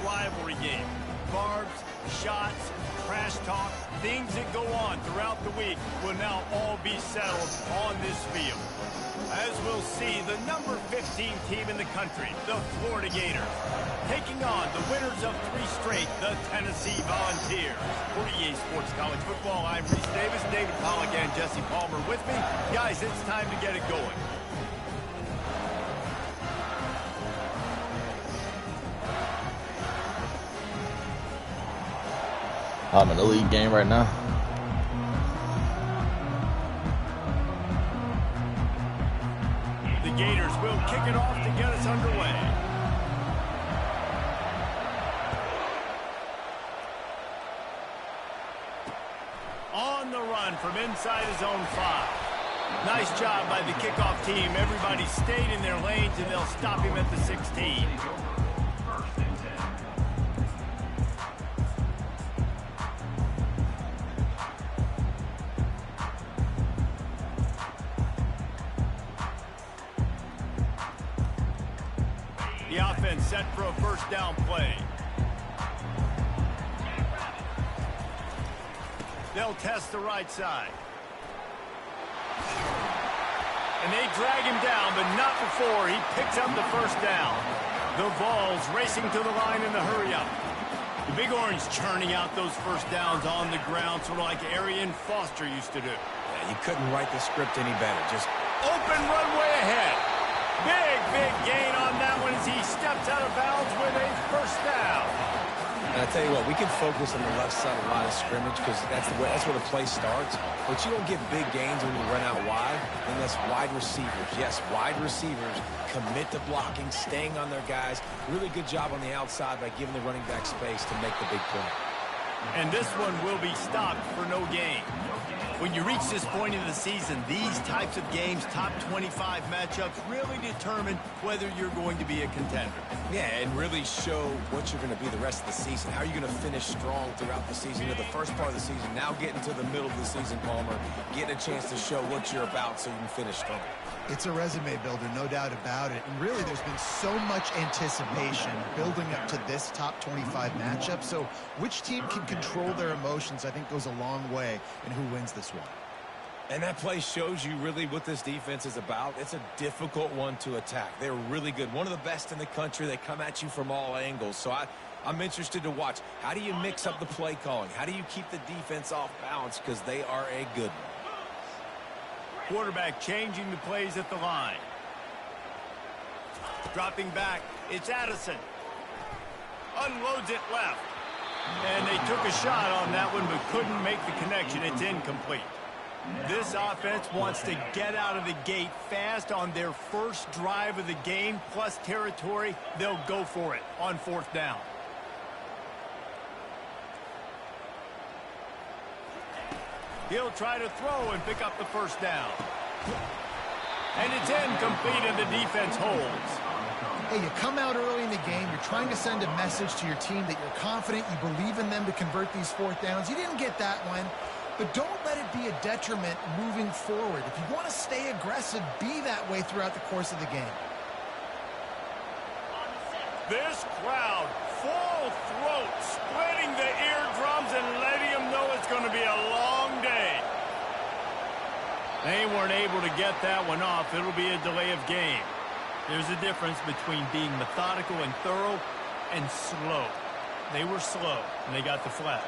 rivalry game. Barbs, shots, trash talk, things that go on throughout the week will now all be settled on this field. As we'll see, the number 15 team in the country, the Florida Gators, taking on the winners of 3 straight, the Tennessee Volunteers. For EA Sports College Football, I'm Reese Davis, David Pollack, and Jesse Palmer with me. Guys, it's time to get it going. I'm in the league game right now. The Gators will kick it off to get us underway. On the run from inside his own 5. Nice job by the kickoff team. Everybody stayed in their lanes, and they'll stop him at the 16. The offense set for a first down play. They'll test the right side. And they drag him down, but not before he picks up the first down. The ball's racing to the line in the hurry-up. The Big Orange churning out those first downs on the ground, sort of like Arian Foster used to do. Yeah, you couldn't write the script any better. Just open runway ahead. Big gain on that one as he steps out of bounds with a first down. And I tell you what, we can focus on the left side of the line of scrimmage because that's where the play starts. But you don't get big gains when you run out wide, unless wide receivers. Yes, wide receivers commit to blocking, staying on their guys. Really good job on the outside by giving the running back space to make the big play. And this one will be stopped for no gain. When you reach this point in the season, these types of games, top 25 matchups, really determine whether you're going to be a contender. Yeah, and really show what you're going to be the rest of the season. How are you going to finish strong throughout the season? You know, the first part of the season, now getting to the middle of the season, Palmer, getting a chance to show what you're about so you can finish strong. It's a resume builder, no doubt about it. And really, there's been so much anticipation building up to this top 25 matchup. So which team can control their emotions, I think, goes a long way in who wins this one. And that play shows you really what this defense is about. It's a difficult one to attack. They're really good. One of the best in the country. They come at you from all angles. So I'm interested to watch. How do you mix up the play calling? How do you keep the defense off balance? Because they are a good one. Quarterback changing the plays at the line. Dropping back, it's Addison. Unloads it left. And they took a shot on that one but couldn't make the connection. It's incomplete. This offense wants to get out of the gate fast on their first drive of the game, plus territory. They'll go for it on 4th down. He'll try to throw and pick up the first down. And it's incomplete, and the defense holds. Hey, you come out early in the game, you're trying to send a message to your team that you're confident, you believe in them to convert these 4th downs. You didn't get that one, but don't let it be a detriment moving forward. If you want to stay aggressive, be that way throughout the course of the game. This crowd, full throat, splitting the eardrums and letting them know it's going to be a long day. They weren't able to get that one off. It'll be a delay of game. There's a difference between being methodical and thorough and slow. They were slow, and they got the flag.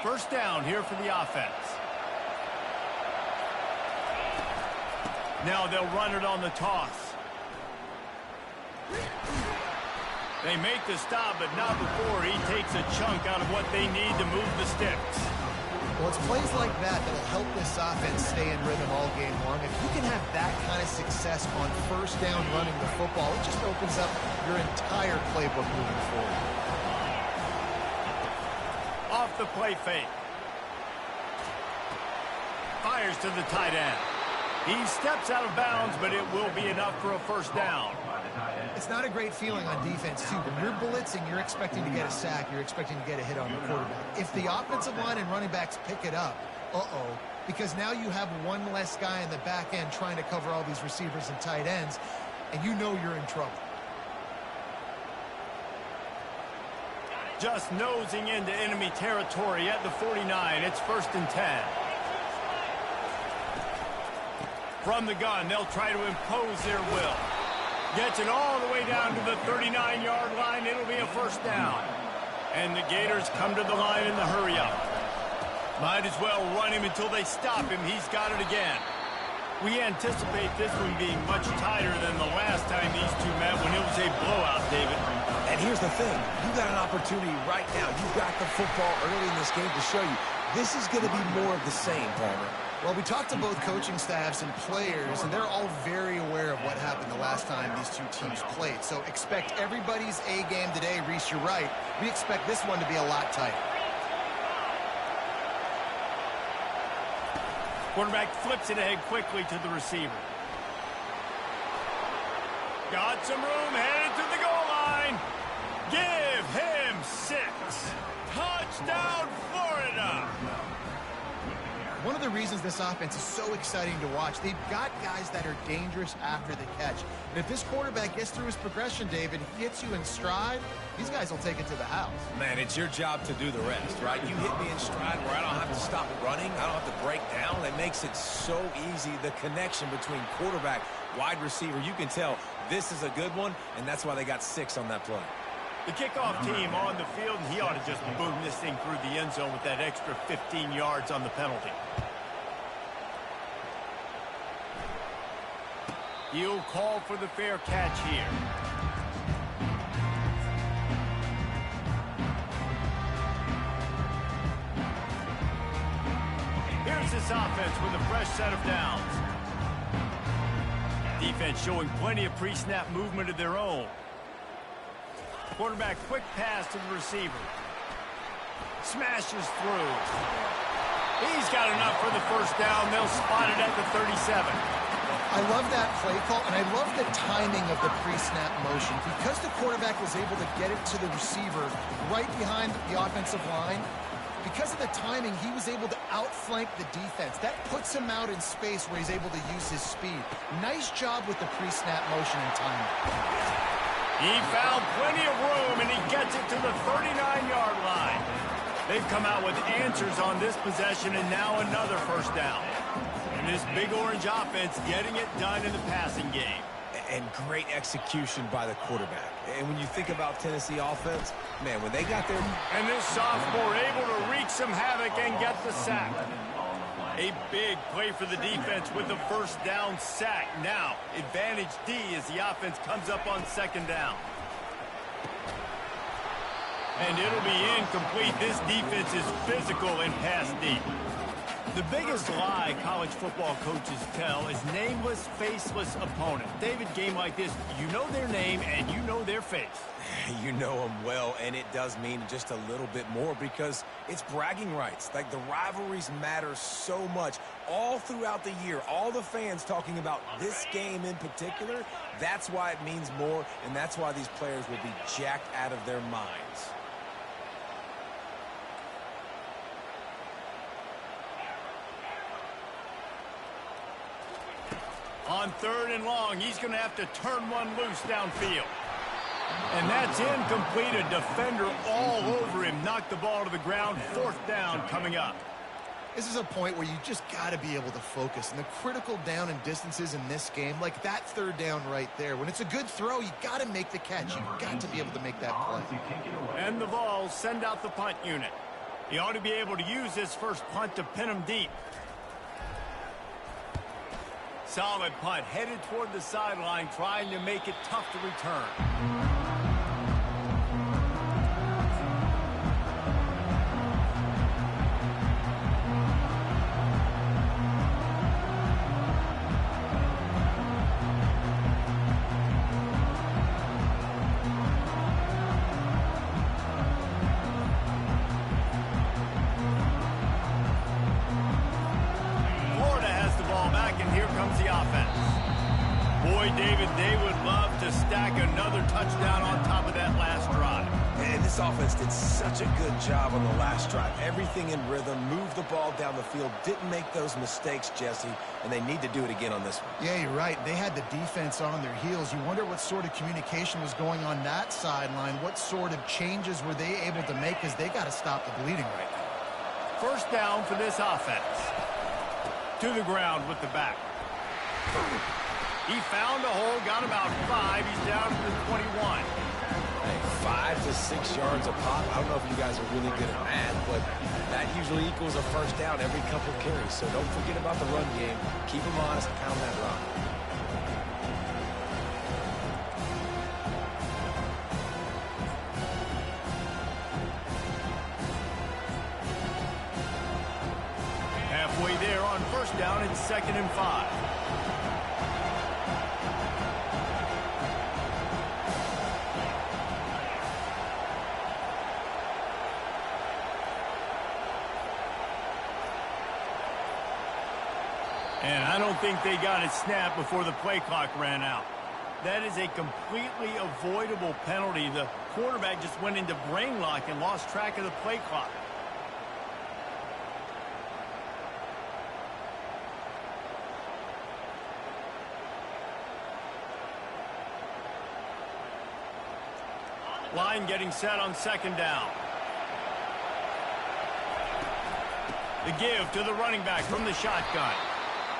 First down here for the offense. Now they'll run it on the toss. They make the stop, but not before he takes a chunk out of what they need to move the sticks. Well, it's plays like that that'll help this offense stay in rhythm all game long. If you can have that kind of success on first down running the football, it just opens up your entire playbook moving forward. Off the play fake. Fires to the tight end. He steps out of bounds, but it will be enough for a first down. It's not a great feeling on defense, too. When you're blitzing, you're expecting to get a sack. You're expecting to get a hit on the quarterback. If the offensive line and running backs pick it up, because now you have one less guy in the back end trying to cover all these receivers and tight ends, and you know you're in trouble. Just nosing into enemy territory at the 49. It's 1st and 10. From the gun, they'll try to impose their will. Gets it all the way down to the 39-yard line. It'll be a 1st down. And the Gators come to the line in the hurry-up. Might as well run him until they stop him. He's got it again. We anticipate this one being much tighter than the last time these two met when it was a blowout, David. And here's the thing. You got an opportunity right now. You've got the football early in this game to show you. This is going to be more of the same, Palmer. Well, we talked to both coaching staffs and players, and they're all very aware of what happened the last time these two teams played. So expect everybody's A game today. Reese, you're right. We expect this one to be a lot tighter. Quarterback flips it ahead quickly to the receiver. Got some room, headed to the goal line. Give him 6. Touchdown, Florida! One of the reasons this offense is so exciting to watch, they've got guys that are dangerous after the catch. And if this quarterback gets through his progression, David, he hits you in stride, these guys will take it to the house. Man, it's your job to do the rest, right? You hit me in stride where I don't have to stop running. I don't have to break down. It makes it so easy. The connection between quarterback, wide receiver, you can tell this is a good one, and that's why they got 6 on that play. The kickoff team on the field, and he ought to just boom this thing through the end zone with that extra 15 yards on the penalty. He'll call for the fair catch here. Here's this offense with a fresh set of downs. Defense showing plenty of pre-snap movement of their own. Quarterback quick pass to the receiver. Smashes through. He's got enough for the 1st down. They'll spot it at the 37. I love that play call, and I love the timing of the pre-snap motion. Because the quarterback was able to get it to the receiver right behind the offensive line, because of the timing, he was able to outflank the defense. That puts him out in space where he's able to use his speed. Nice job with the pre-snap motion and timing. He found plenty of room, and he gets it to the 39-yard line. They've come out with answers on this possession, and now another 1st down. And this Big Orange offense getting it done in the passing game. And great execution by the quarterback. And when you think about Tennessee offense, man, when they got there... And this sophomore able to wreak some havoc and get the sack. A big play for the defense with the 1st down sack. Now, advantage D as the offense comes up on 2nd down. And it'll be incomplete. This defense is physical and pass deep. The biggest lie college football coaches tell is nameless, faceless opponent. David, game like this, you know their name and you know their face. You know them well, and it does mean just a little bit more because it's bragging rights. Like, the rivalries matter so much all throughout the year. All the fans talking about this game in particular, that's why it means more, and that's why these players will be jacked out of their minds. On 3rd and long, he's going to have to turn one loose downfield. And that's incomplete. A defender all over him. Knocked the ball to the ground. 4th down coming up. This is a point where you just got to be able to focus. And the critical down and distances in this game, like that 3rd down right there. When it's a good throw, you got to make the catch. You've got to be able to make that play. And the Vols send out the punt unit. He ought to be able to use this first punt to pin him deep. Solid punt, headed toward the sideline, trying to make it tough to return. Boy, David, they would love to stack another touchdown on top of that last drive. And this offense did such a good job on the last drive. Everything in rhythm, moved the ball down the field, didn't make those mistakes, Jesse, and they need to do it again on this one. Yeah, you're right. They had the defense on their heels. You wonder what sort of communication was going on that sideline. What sort of changes were they able to make, because they got to stop the bleeding right now. First down for this offense. To the ground with the back. He found a hole, got about 5. He's down to the 21. Hey, 5 to 6 yards a pop. I don't know if you guys are really good at math, but that usually equals a first down every couple carries. So don't forget about the run game. Keep them honest and pound that rock. Halfway there on first down, it's 2nd and 5. And I don't think they got it snapped before the play clock ran out. That is a completely avoidable penalty. The quarterback just went into brain lock and lost track of the play clock. Line getting set on 2nd down. The give to the running back from the shotgun.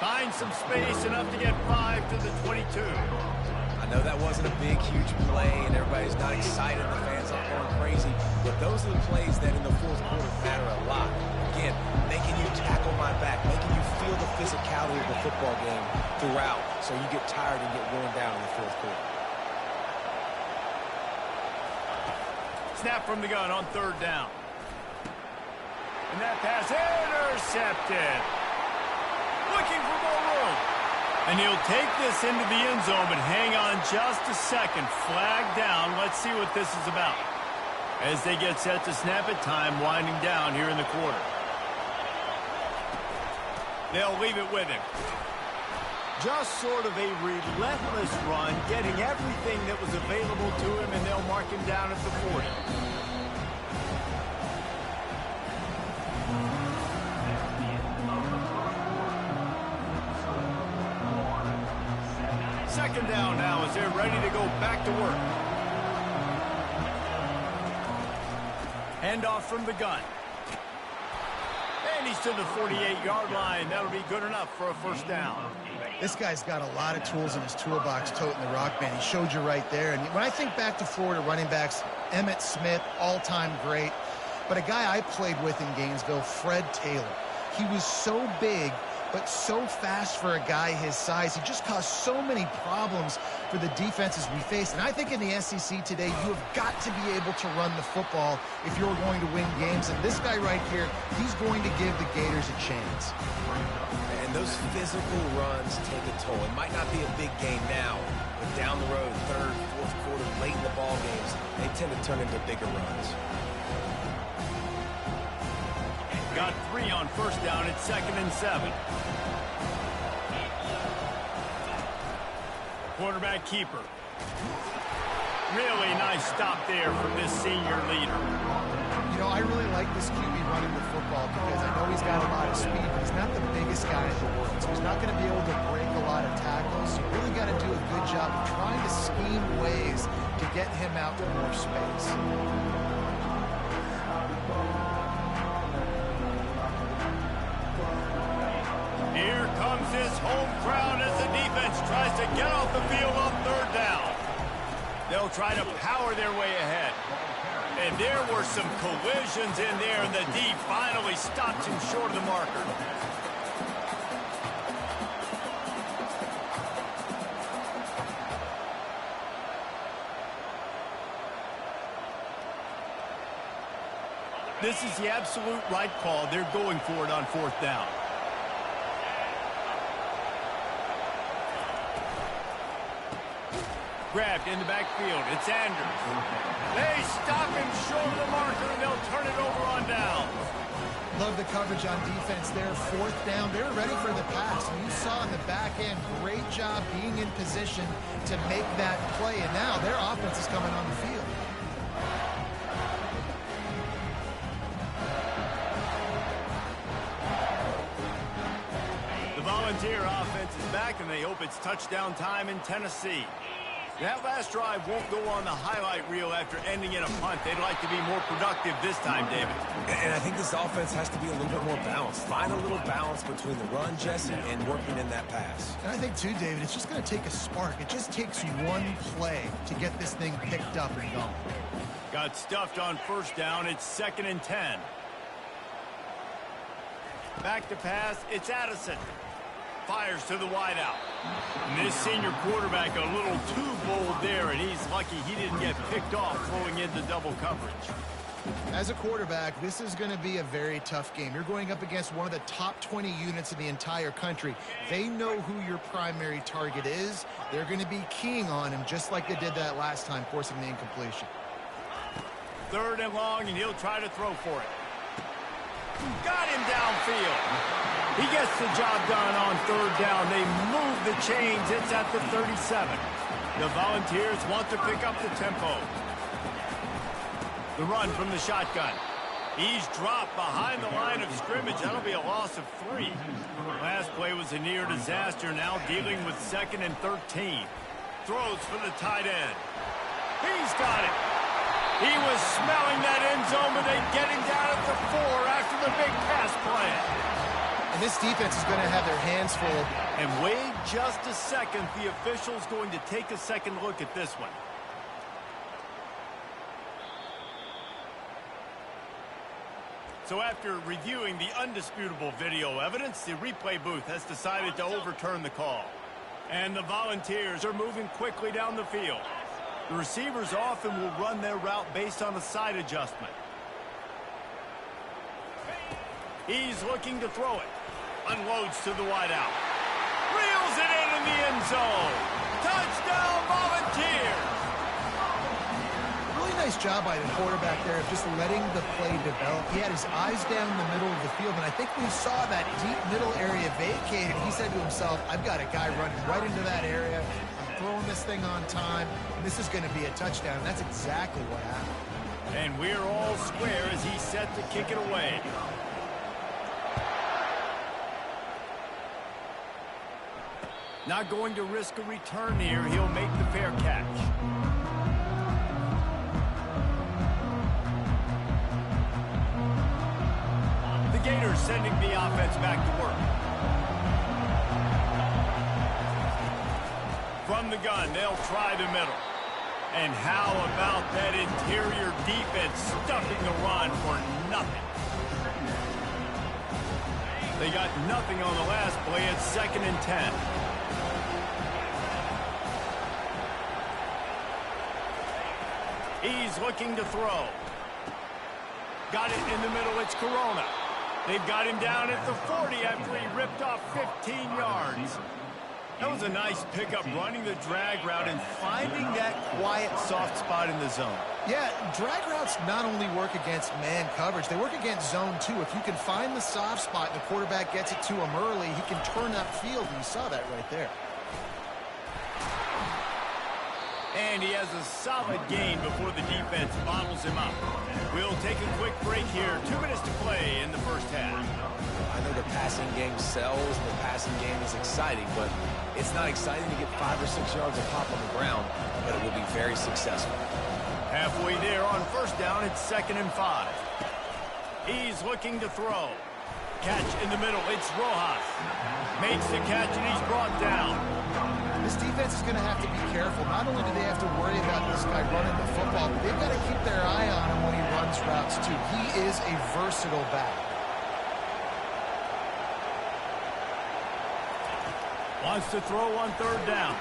Finds some space, enough to get 5 to the 22. I know that wasn't a big, huge play, and everybody's not excited. The fans aren't going crazy. But those are the plays that in the fourth quarter matter a lot. Again, making you tackle my back, making you feel the physicality of the football game throughout, so you get tired and get worn down in the fourth quarter. Snap from the gun on 3rd down. And that pass intercepted. Looking for more room. And he'll take this into the end zone, but hang on just a second. Flag down. Let's see what this is about. As they get set to snap it, time winding down here in the quarter. They'll leave it with him. Just sort of a relentless run, getting everything that was available to him, and they'll mark him down at the 40. Second down now as they're ready to go back to work. Handoff from the gun. And he's to the 48-yard line. That'll be good enough for a first down. This guy's got a lot of tools in his toolbox toting the rock band. He showed you right there. And when I think back to Florida running backs, Emmitt Smith, all-time great. But a guy I played with in Gainesville, Fred Taylor. He was so big, but so fast for a guy his size. He just caused so many problems for the defenses we faced. And I think in the SEC today, you have got to be able to run the football if you're going to win games. And this guy right here, he's going to give the Gators a chance. And those physical runs take a toll. It might not be a big game now, but down the road, 3rd, 4th quarter, late in the ball games, they tend to turn into bigger runs. Got 3 on first down at 2nd and 7. Quarterback keeper. Really nice stop there from this senior leader. You know, I really like this QB running the football because I know he's got a lot of speed, but he's not the biggest guy in the world. So he's not going to be able to break a lot of tackles. You really got to do a good job of trying to scheme ways to get him out to more space. Here comes his home crowd as the defense tries to get off the field on 3rd down. They'll try to power their way ahead. And there were some collisions in there, and the D finally stopped him short of the marker. This is the absolute right call. They're going for it on 4th down. Grabbed in the backfield. It's Andrews. They stop him short of the marker, and they'll turn it over on down. Love the coverage on defense there. Fourth down, they're ready for the pass. And you saw in the back end, great job being in position to make that play. And now their offense is coming on the field. The Volunteer offense is back, and they hope it's touchdown time in Tennessee. That last drive won't go on the highlight reel after ending in a punt. They'd like to be more productive this time, David. And I think this offense has to be a little bit more balanced. Find a little balance between the run, Jesse, and working in that pass. And I think, too, David, it's just going to take a spark. It just takes one play to get this thing picked up and going. Got stuffed on first down. It's 2nd and 10. Back to pass. It's Addison. Fires to the wideout. And this senior quarterback a little too bold there, and he's lucky he didn't get picked off throwing into double coverage. As a quarterback, this is going to be a very tough game. You're going up against one of the top 20 units in the entire country. They know who your primary target is. They're going to be keying on him just like they did that last time, forcing the incompletion. 3rd and long, and he'll try to throw for it. Got him downfield. He gets the job done on 3rd down. They move the chains. It's at the 37. The Volunteers want to pick up the tempo. The run from the shotgun. He's dropped behind the line of scrimmage. That'll be a loss of 3. Last play was a near disaster. Now dealing with 2nd and 13. Throws for the tight end. He's got it. He was smelling that end zone, but they get him down at the 4 after the big pass play. And this defense is going to have their hands full. And wait just a second. The official's going to take a second look at this one. So after reviewing the undisputable video evidence, the replay booth has decided to overturn the call. And the Volunteers are moving quickly down the field. The receivers often will run their route based on a side adjustment. He's looking to throw it. Unloads to the wideout. Reels it in the end zone. Touchdown, Volunteers! Really nice job by the quarterback there of just letting the play develop. He had his eyes down in the middle of the field, and I think we saw that deep middle area vacated. He said to himself, I've got a guy running right into that area. I'm throwing this thing on time, and this is going to be a touchdown. And that's exactly what happened. And we're all square as he's set to kick it away. Not going to risk a return here. He'll make the fair catch. The Gators sending the offense back to work. From the gun, they'll try the middle. And how about that interior defense stuffing the run for nothing? They got nothing on the last play. It's 2nd and 10. He's looking to throw. Got it in the middle. It's Corona. They've got him down at the 40 after he ripped off 15 yards. That was a nice pickup, running the drag route and finding that quiet, soft spot in the zone. Yeah, drag routes not only work against man coverage, they work against zone too. If you can find the soft spot and the quarterback gets it to him early, he can turn upfield, and you saw that right there. And he has a solid gain before the defense bottles him up. We'll take a quick break here. 2 minutes to play in the first half. I know the passing game sells, the passing game is exciting, but it's not exciting to get 5 or 6 yards of pop on the ground, but it will be very successful. Halfway there on first down, it's 2nd and 5. He's looking to throw. Catch in the middle, it's Rojas. Makes the catch and he's brought down. This defense is going to have to be careful. Not only do they have to worry about this guy running the football, but they've got to keep their eye on him when he runs routes too. He is a versatile back. Wants to throw on 3rd down.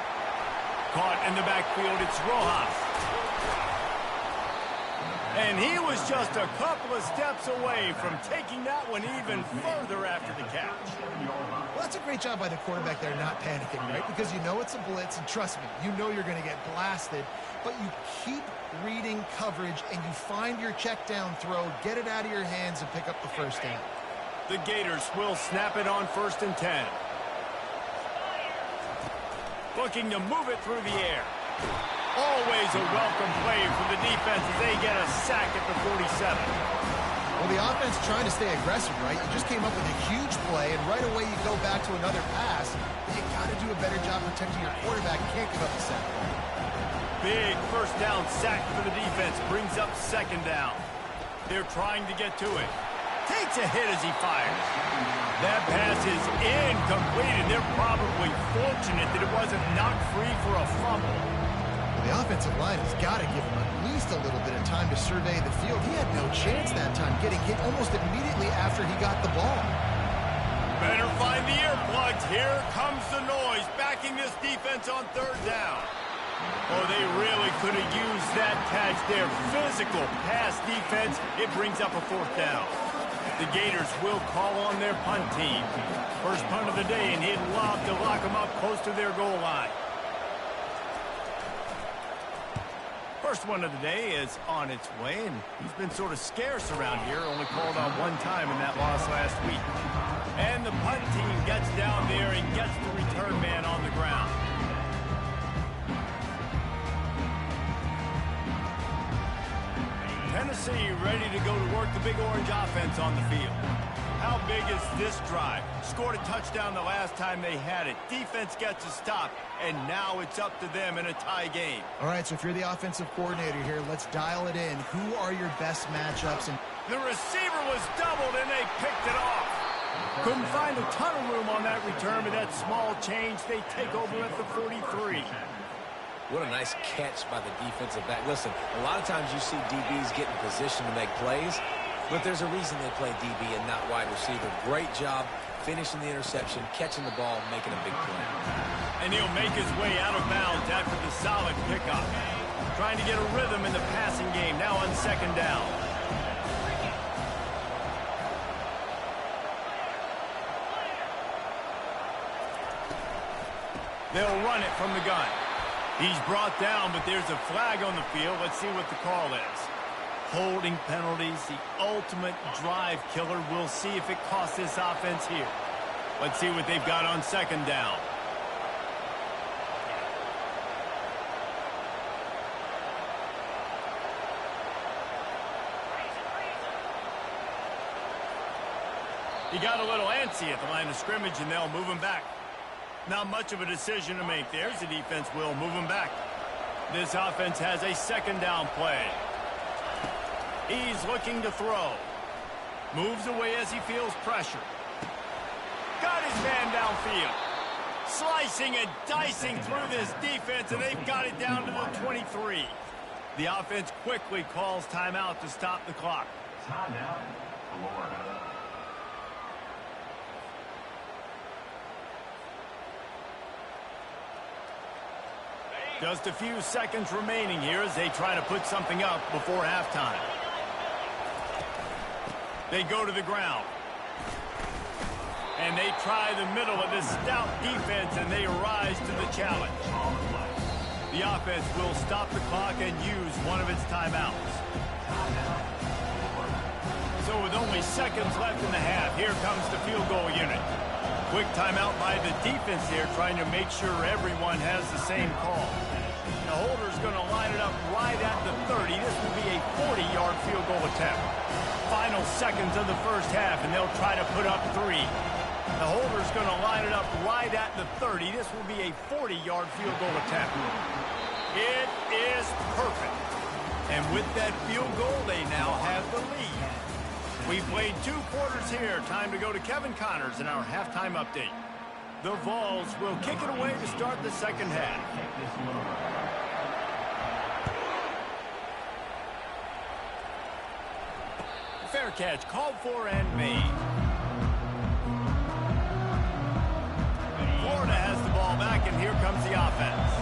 Caught in the backfield, it's Rojas. And he was just a couple of steps away from taking that one even further after the catch. Well, that's a great job by the quarterback there, not panicking, right? Because you know it's a blitz, and trust me, you know you're going to get blasted, but you keep reading coverage, and you find your check down throw, get it out of your hands, and pick up the first down. The Gators will snap it on 1st and 10. Looking to move it through the air. Always a welcome play for the defense as they get a sack at the 47. Well, the offense trying to stay aggressive, right? You just came up with a huge play, and right away you go back to another pass. You got to do a better job protecting your quarterback. You can't give up the sack. Big first down sack for the defense. Brings up 2nd down. They're trying to get to it. Takes a hit as he fires. That pass is incomplete, and they're probably fortunate that it wasn't knocked free for a fumble. Well, the offensive line has got to give him at least a little bit of time to survey the field. He had no chance that time, getting hit almost immediately after he got the ball. Better find the earplugs. Here comes the noise, backing this defense on 3rd down. Oh, they really could have used that catch there. Physical pass defense. It brings up a 4th down. The Gators will call on their punt team. First punt of the day, and he'd love to lock them up close to their goal line. First one of the day is on its way, and he's been sort of scarce around here. Only called on 1 time in that loss last week. And the punt team gets down there and gets the return man on the ground. Tennessee ready to go to work the Big Orange offense on the field. How big is this drive? Scored a touchdown the last time they had it. Defense gets a stop, and now it's up to them in a tie game. All right, so if you're the offensive coordinator here, let's dial it in. Who are your best matchups? And the receiver was doubled, and they picked it off. Couldn't find a ton of room on that return, but that small change, they take over at the 43. What a nice catch by the defensive back. Listen, a lot of times you see DBs get in position to make plays, but there's a reason they play DB and not wide receiver. Great job finishing the interception, catching the ball, making a big play. And he'll make his way out of bounds after the solid pickup. Trying to get a rhythm in the passing game, now on 2nd down. They'll run it from the gun. He's brought down, but there's a flag on the field. Let's see what the call is. Holding penalties, the ultimate drive killer. We'll see if it costs this offense here. Let's see what they've got on 2nd down. He got a little antsy at the line of scrimmage, and they'll move him back. Not much of a decision to make there. The defense will move him back. This offense has a 2nd down play. He's looking to throw. Moves away as he feels pressure. Got his man downfield. Slicing and dicing through this defense, and they've got it down to the 23. The offense quickly calls timeout to stop the clock. Timeout, Florida. Just a few seconds remaining here as they try to put something up before halftime. They go to the ground. And they try the middle of this stout defense, and they rise to the challenge. The offense will stop the clock and use one of its timeouts. So with only seconds left in the half, here comes the field goal unit. Quick timeout by the defense here, trying to make sure everyone has the same call. The holder's going to line it up right at the 30. This will be a 40-yard field goal attempt. Final seconds of the first half, and they'll try to put up 3. The holder's going to line it up right at the 30. This will be a 40-yard field goal attempt. It is perfect. And with that field goal, they now have the lead. We've played 2 quarters here. Time to go to Kevin Connors in our halftime update. The Vols will kick it away to start the second half. Fair catch called for and made. Florida has the ball back, and here comes the offense.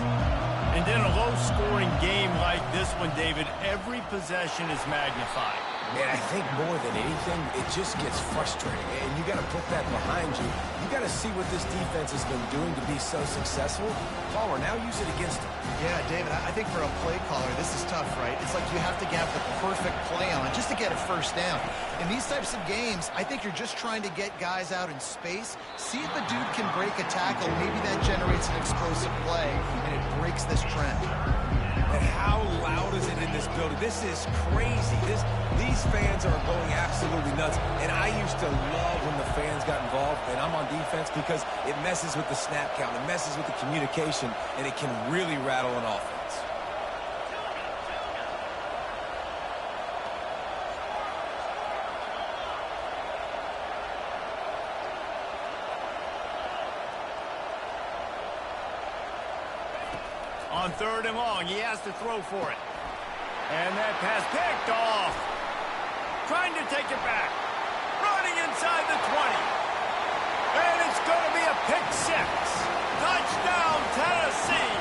And in a low-scoring game like this one, David, every possession is magnified. And I think more than anything, it just gets frustrating. And you got to put that behind you. You got to see what this defense has been doing to be so successful. Caller, now use it against them. Yeah, David, I think for a play caller, this is tough, right? It's like you have to have the perfect play on just to get a first down. In these types of games, I think you're just trying to get guys out in space, see if a dude can break a tackle. Maybe that generates an explosive play, and it breaks this trend. And how loud is it in this building? This is crazy. These fans are going absolutely nuts. And I used to love when the fans got involved, and I'm on defense because it messes with the snap count, it messes with the communication, and it can really rattle an offense. On 3rd and long, he has to throw for it. And that pass picked off. Trying to take it back. Running inside the 20. And it's going to be a pick 6. Touchdown, Tennessee.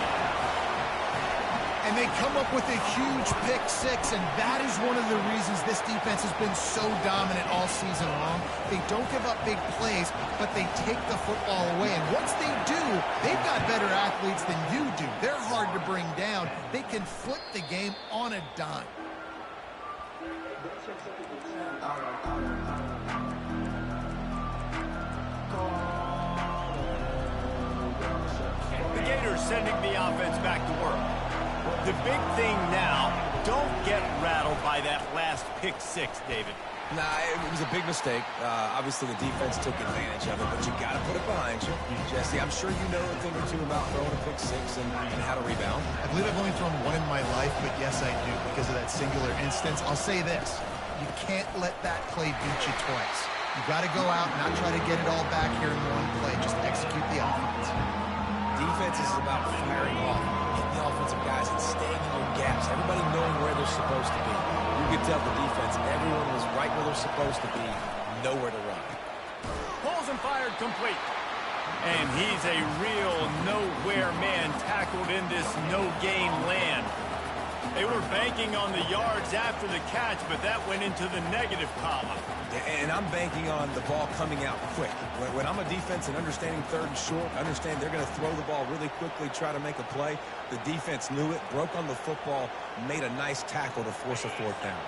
And they come up with a huge pick 6, and that is one of the reasons this defense has been so dominant all season long. They don't give up big plays, but they take the football away. And once they do, they've got better athletes than you do. They're hard to bring down. They can flip the game on a dime. The Gators sending the offense back to work. The big thing now, don't get rattled by that last pick 6, David. Nah, it was a big mistake. Obviously, the defense took advantage of it, but you got to put it behind you. Jesse, I'm sure you know a thing or two about throwing a pick 6 and how to rebound. I believe I've only thrown one in my life, but yes, I do because of that singular instance. I'll say this. You can't let that play beat you twice. You got to go out and not try to get it all back here in one play. Just execute the offense. Defense is about firing off, hitting the offensive guys and staying in your gaps. Everybody knowing where they're supposed to be. You could tell the defense, everyone was right where they're supposed to be, nowhere to run. Pulls and fired complete. And he's a real nowhere man tackled in this no-gain land. They were banking on the yards after the catch, but that went into the negative column. And I'm banking on the ball coming out quick. When I'm a defense and understanding 3rd and short, understand they're going to throw the ball really quickly, try to make a play. The defense knew it, broke on the football, made a nice tackle to force a 4th down.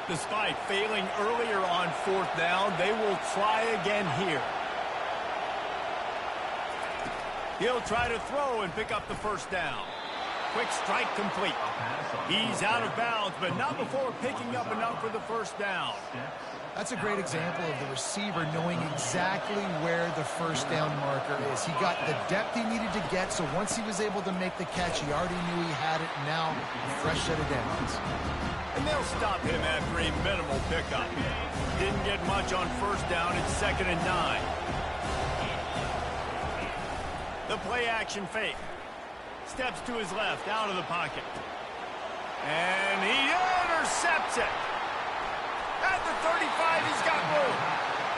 Despite failing earlier on 4th down, they will try again here. He'll try to throw and pick up the 1st down. Quick strike complete. He's out of bounds, but not before picking up enough for the 1st down. That's a great example of the receiver knowing exactly where the 1st down marker is. He got the depth he needed to get, so once he was able to make the catch, he already knew he had it. Now, a fresh set of downs. And they'll stop him after a minimal pickup. Didn't get much on 1st down. It's 2nd and 9. The play action fake. Steps to his left, out of the pocket. And he intercepts it. At the 35, he's got room.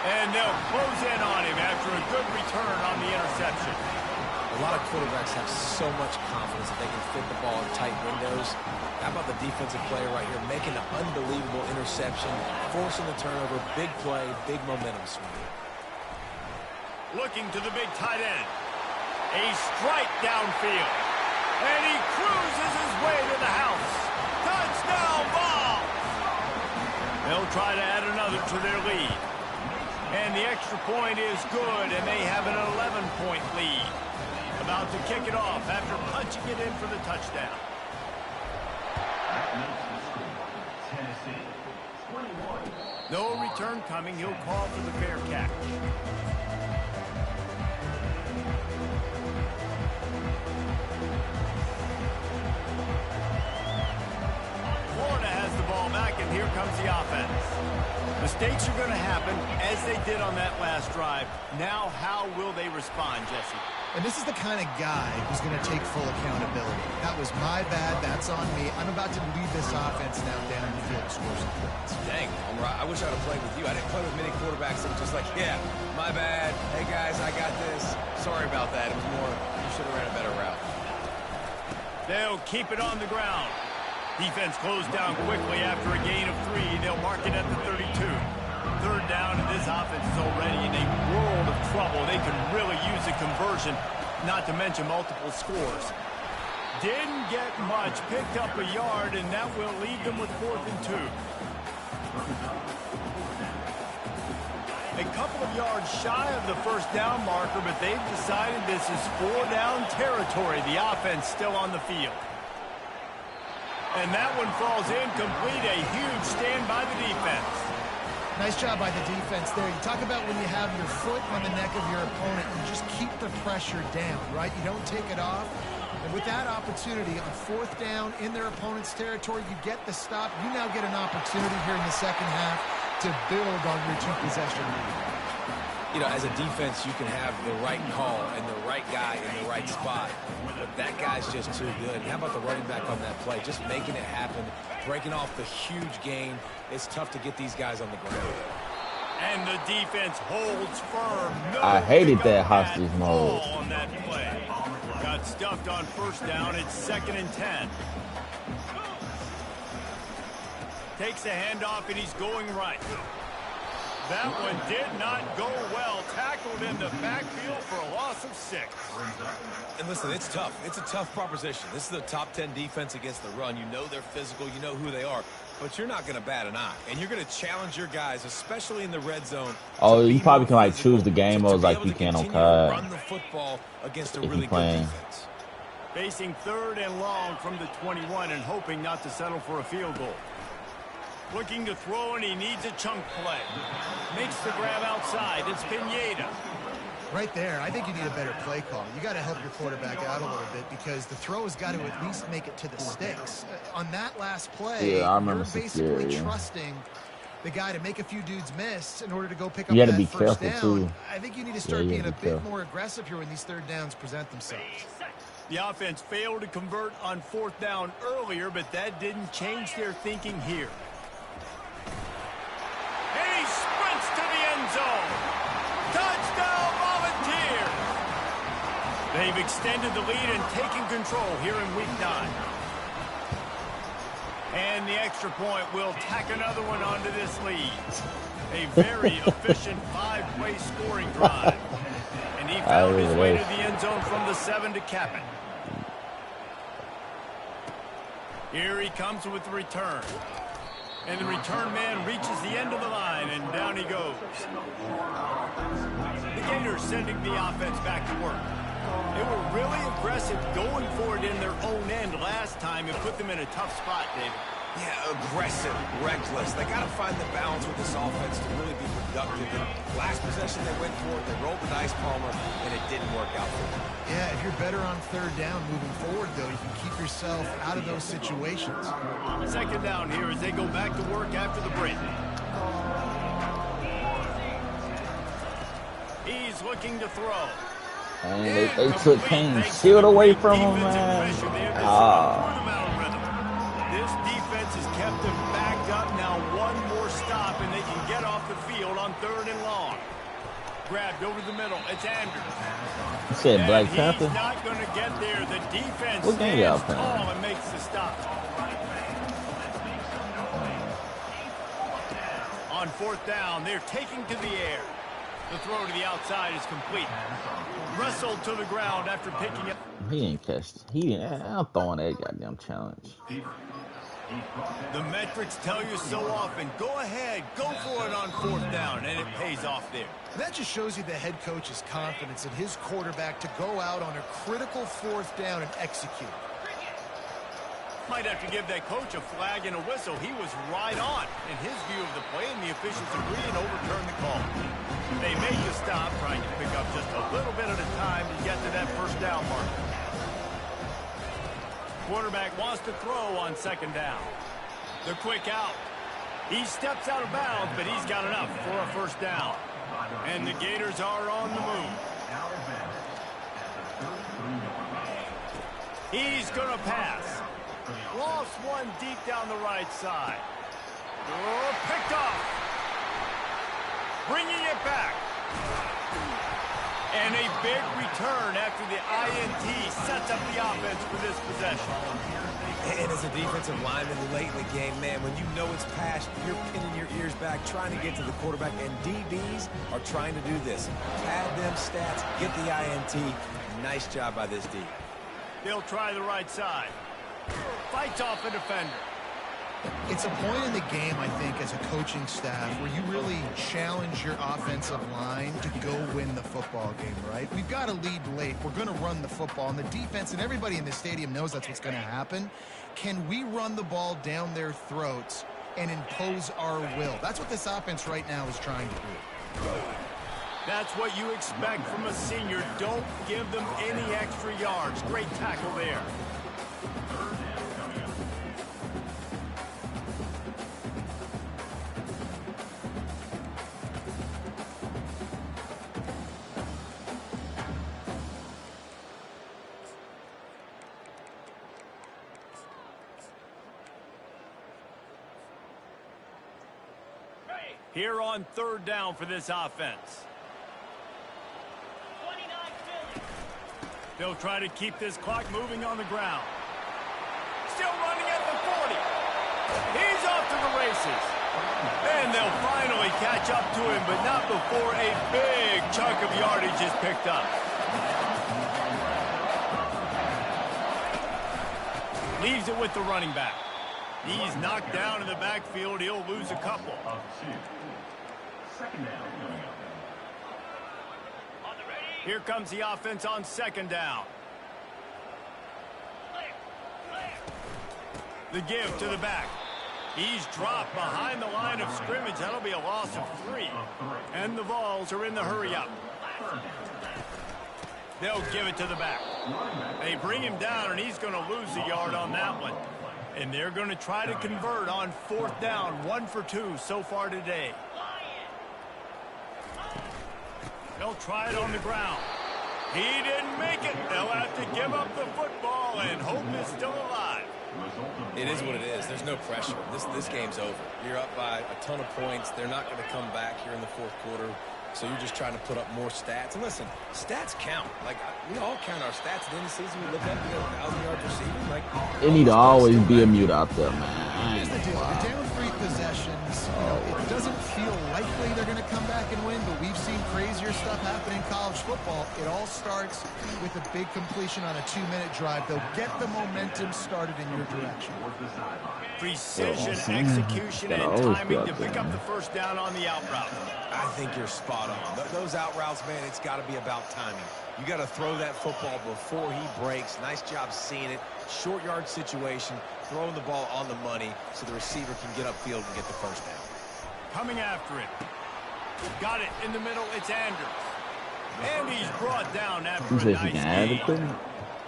And they'll close in on him after a good return on the interception. A lot of quarterbacks have so much confidence that they can fit the ball in tight windows. How about the defensive player right here making an unbelievable interception, forcing the turnover, big play, big momentum swing. Looking to the big tight end. A strike downfield. And he cruises his way to the house. Touchdown ball! They'll try to add another to their lead. And the extra point is good, and they have an 11-point lead. About to kick it off after punching it in for the touchdown. No return coming. He'll call for the fair catch. Florida has the ball back, and here comes the offense. Mistakes are going to happen, as they did on that last drive. Now, how will they respond, Jesse? And this is the kind of guy who's going to take full accountability. That was my bad. That's on me. I'm about to lead this offense now down the field to score some points. Dang, I wish I'd have played with you. I didn't play with many quarterbacks that were just like, yeah, my bad. Hey, guys, I got this. Sorry about that. It was more, you should have ran a better route. They'll keep it on the ground. Defense closed down quickly after a gain of 3. They'll mark it at the 32. Third down, and this offense is already in a world of trouble. They could really use a conversion, not to mention multiple scores. Didn't get much, picked up a yard, and that will leave them with 4th and 2. A couple of yards shy of the first down marker, but they've decided this is 4-down territory. The offense still on the field. And that one falls incomplete. A huge stand by the defense. Nice job by the defense there. You talk about when you have your foot on the neck of your opponent, you just keep the pressure down, right? You don't take it off. And with that opportunity on 4th down in their opponent's territory, you get the stop. You now get an opportunity here in the second half to build on your 2-possession lead. You know, as a defense, you can have the right call and the right guy in the right spot. But that guy's just too good. And how about the running back on that play? Just making it happen, breaking off the huge gain. It's tough to get these guys on the ground. And the defense holds firm. No I hated that hostage mode. On that play. Got stuffed on 1st down. It's 2nd and 10. Takes a handoff, and he's going right. That one did not go well. Tackled in the backfield for a loss of 6. And listen, it's tough. It's a tough proposition. This is a top 10 defense against the run. You know they're physical. You know who they are. But you're not going to bat an eye. And you're going to challenge your guys, especially in the red zone. Oh, you probably can like choose the game modes like you can on COD. Run the football against a If really you're good playing. defense. Facing 3rd and long from the 21 and hoping not to settle for a field goal. Looking to throw, and he needs a chunk play. Makes the grab outside. It's Ncaa. Right there, I think you need a better play call. You got to help your quarterback out a little bit because the throw has got to at least make it to the sticks. On that last play, Yeah, I remember you're basically security. trusting the guy to make a few dudes miss in order to go pick up You gotta that be first careful, down. too. I think you need to start you being gotta a be bit careful. more aggressive here when these 3rd downs present themselves. The offense failed to convert on 4th down earlier, but that didn't change their thinking here. And he sprints to the end zone. Touchdown, Volunteers! They've extended the lead and taken control here in Week 9. And the extra point will tack another one onto this lead. A very efficient 5-play scoring drive. And he found his way to the end zone from the 7 to cap it. Here he comes with the return. And the return man reaches the end of the line, and down he goes. The Gators sending the offense back to work. They were really aggressive going for it in their own end last time and put them in a tough spot, David. Yeah, aggressive, reckless. They got to find the balance with this offense to really be productive. And last possession they went for it, they rolled the dice, Palmer, and it didn't work out for them. Yeah, if you're better on 3rd down moving forward, though, you can keep yourself out of those situations. 2nd down here as they go back to work after the break. He's looking to throw. And they took Kane's shield away from him, man. This defense has kept them backed up. Now one more stop, and they can get off the field on 3rd and long. Grabbed over the middle. It's Andrews. You said Black Panther? He's not going to get there. The defense What game y'all stands playing? tall and makes the stop. On 4th down, they're taking to the air. The throw to the outside is complete. Wrestled to the ground after picking up. He didn't catch. He didn't. I'm throwing that goddamn challenge. The metrics tell you so often. Go ahead, go for it on 4th down, and it pays off there. And that just shows you the head coach's confidence in his quarterback to go out on a critical 4th down and execute. Might have to give that coach a flag and a whistle. He was right on in his view of the play, and the officials agree and overturn the call. They make the stop, trying to pick up just a little bit at a time to get to that 1st down mark. Quarterback wants to throw on 2nd down. The quick out. He steps out of bounds, but he's got enough for a 1st down. And the Gators are on the move. He's going to pass. Lost one deep down the right side. Oh, picked off. Bringing it back. And a big return after the INT sets up the offense for this possession. And as a defensive lineman late in the game, man, when you know it's passed, you're pinning your ears back, trying to get to the quarterback, and DBs are trying to do this. Pad them stats, get the INT. Nice job by this D. They'll try the right side. Fights off a defender. It's a point in the game, I think, as a coaching staff where you really challenge your offensive line to go win the football game, right? We've got to lead late. We're going to run the football. And the defense and everybody in the stadium knows that's what's going to happen. Can we run the ball down their throats and impose our will? That's what this offense right now is trying to do. That's what you expect from a senior. Don't give them any extra yards. Great tackle there. Here on third down for this offense. They'll try to keep this clock moving on the ground. Still running at the 40. He's off to the races. And they'll finally catch up to him, but not before a big chunk of yardage is picked up. Leaves it with the running back. He's knocked down in the backfield. He'll lose a couple. Here comes the offense on second down. The give to the back. He's dropped behind the line of scrimmage. That'll be a loss of 3. And the Vols are in the hurry-up. They'll give it to the back. They bring him down, and he's going to lose a yard on that one. And they're going to try to convert on fourth down. 1 for 2 so far today. They'll try it on the ground. He didn't make it. They'll have to give up the football, and hope is still alive. It is what it is. There's no pressure. This game's over. You're up by a ton of points. They're not going to come back here in the fourth quarter. So you're just trying to put up more stats. And listen, stats count. Like, we all count our stats at the end of the season. We look at, 1,000 yards receiving. Like, It need to always be a mute out there, man. Here's the deal. Wow. You're down 3 possessions. It doesn't feel likely they're going to come back and win, but we've seen crazier stuff happen in college football. It all starts with a big completion on a 2-minute drive. They'll get the momentum started in your direction. Precision, execution, and timing to pick up the first down on the out route. I think you're spot on. Those out routes, man, it's got to be about timing. You got to throw that football before he breaks. Nice job seeing it. Short yard situation, throwing the ball on the money so the receiver can get upfield and get the first down. Coming after it. Got it in the middle. It's Andrews. And he's brought down after a nice gain.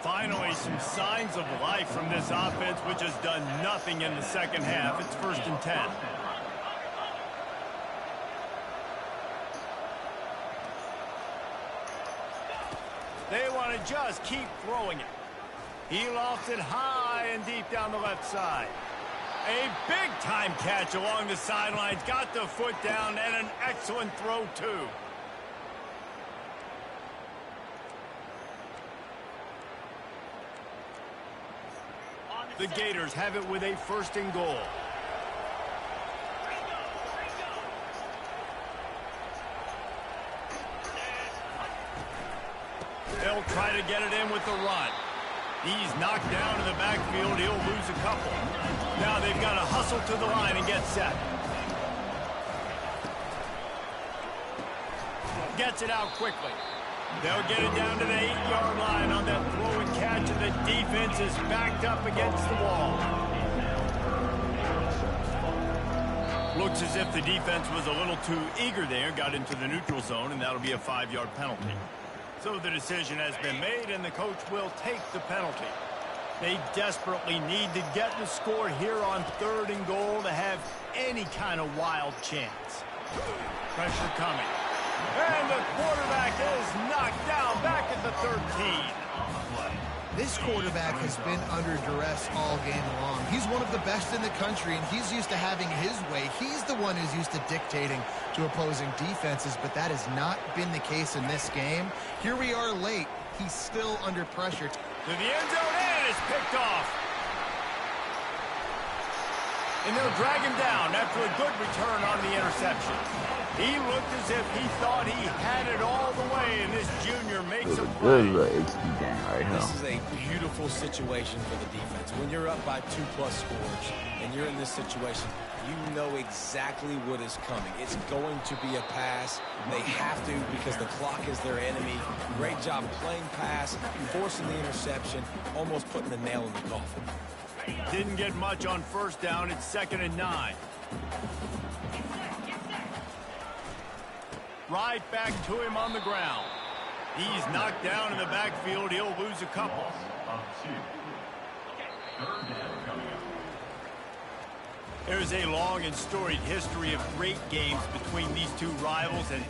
Finally, some signs of life from this offense, which has done nothing in the second half. It's 1st and 10. They want to just keep throwing it. He lofts it high and deep down the left side. A big-time catch along the sidelines. Got the foot down and an excellent throw, too. The Gators have it with a 1st and goal. They'll try to get it in with the run. He's knocked down in the backfield. He'll lose a couple. Now they've got to hustle to the line and get set. Gets it out quickly. They'll get it down to the 8-yard line on that throw and catch, and the defense is backed up against the wall. Looks as if the defense was a little too eager there, got into the neutral zone, and that'll be a 5-yard penalty. So the decision has been made, and the coach will take the penalty. They desperately need to get the score here on 3rd and goal to have any kind of wild chance. Pressure coming. And the quarterback is knocked down back at the 13. This quarterback has been under duress all game long. He's one of the best in the country, and he's used to having his way. He's the one who's used to dictating to opposing defenses, but that has not been the case in this game. Here we are late. He's still under pressure. To the end zone, and it's picked off. And they'll drag him down after a good return on the interception. He looked as if he thought he had it all the way, and this junior makes a play. This is a beautiful situation for the defense. When you're up by 2+ scores and you're in this situation, you know exactly what is coming. It's going to be a pass. They have to because the clock is their enemy. Great job playing pass, forcing the interception, almost putting the nail in the coffin. Didn't get much on first down. It's 2nd and 9. Right back to him on the ground. He's knocked down in the backfield. He'll lose a couple. There's a long and storied history of great games between these two rivals, and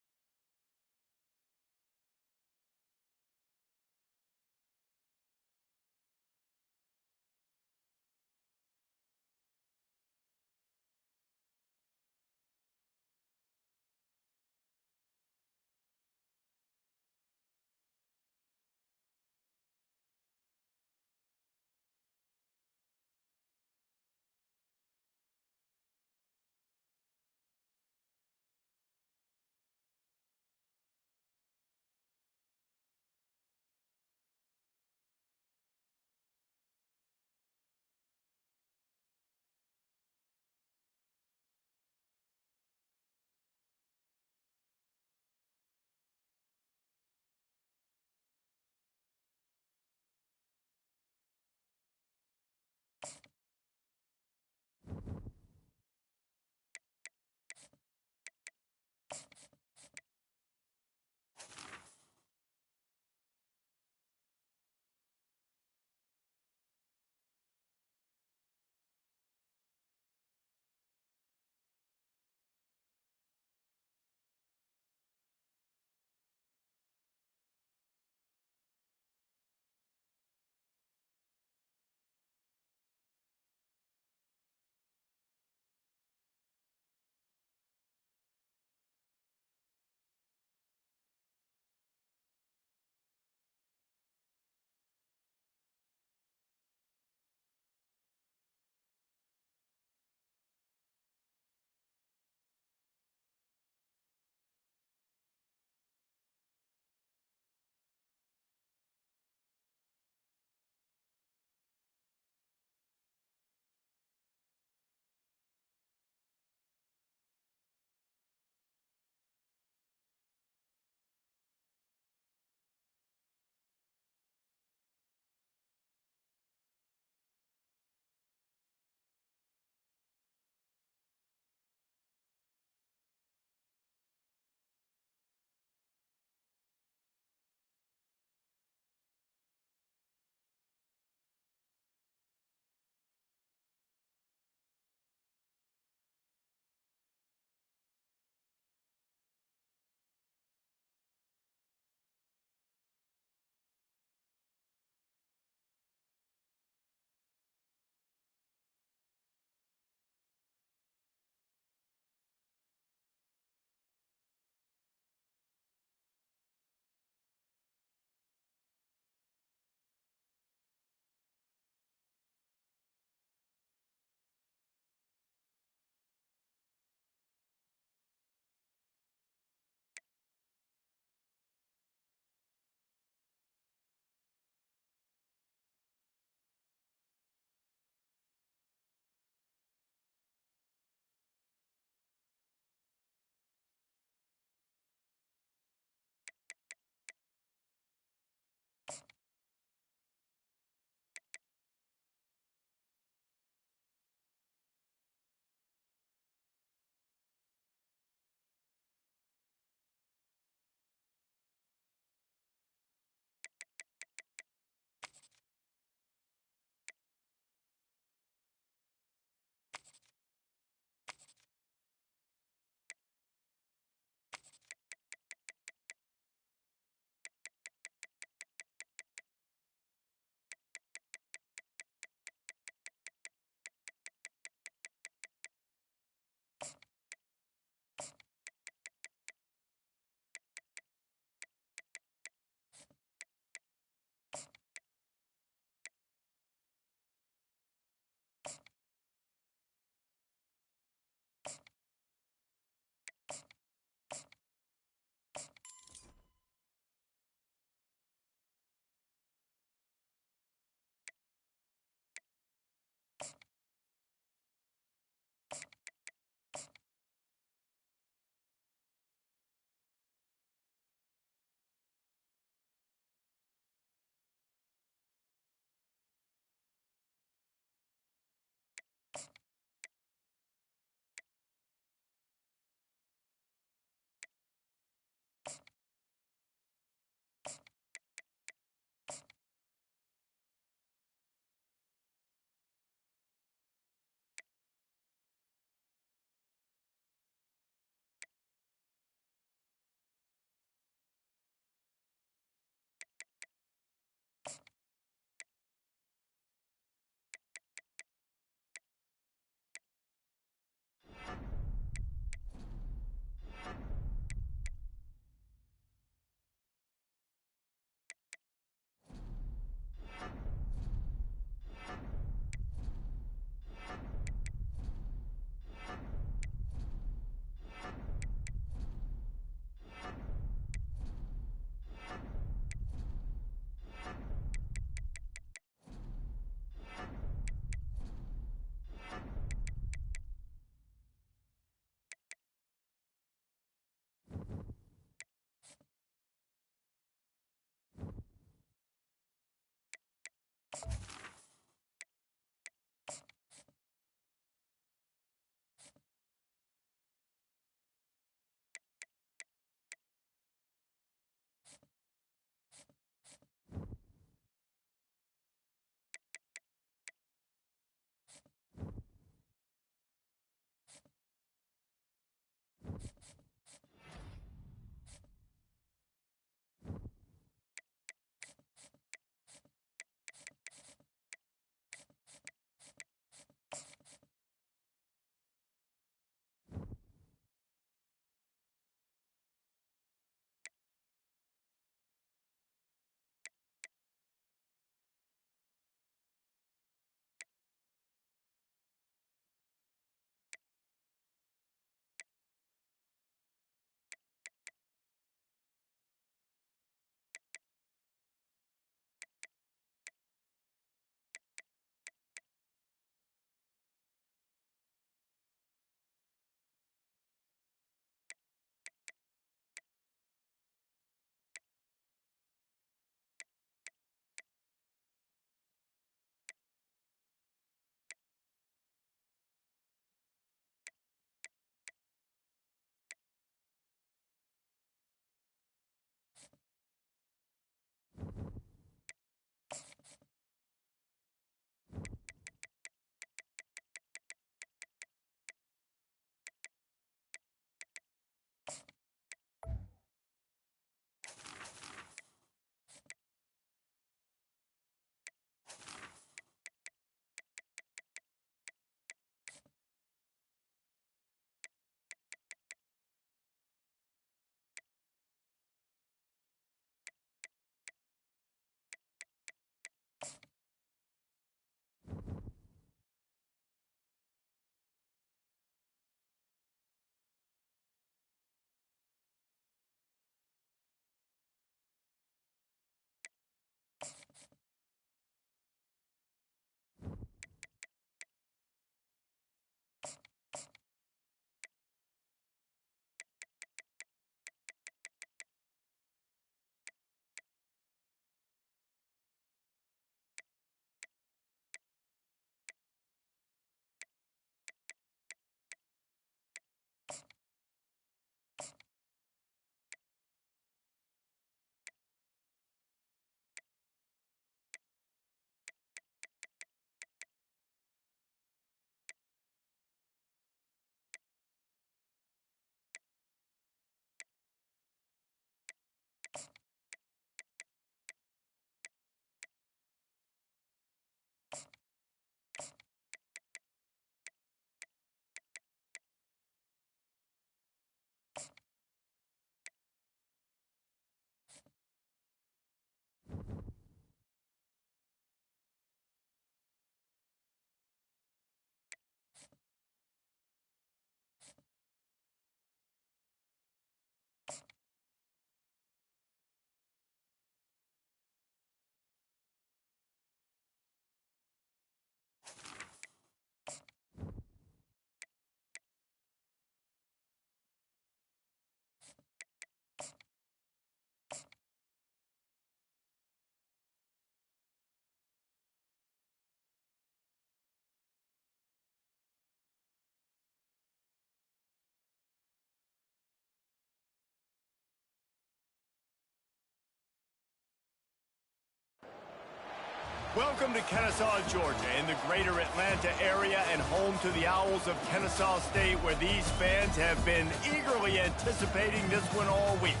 Welcome to Kennesaw, Georgia, in the greater Atlanta area and home to the Owls of Kennesaw State, where these fans have been eagerly anticipating this one all week.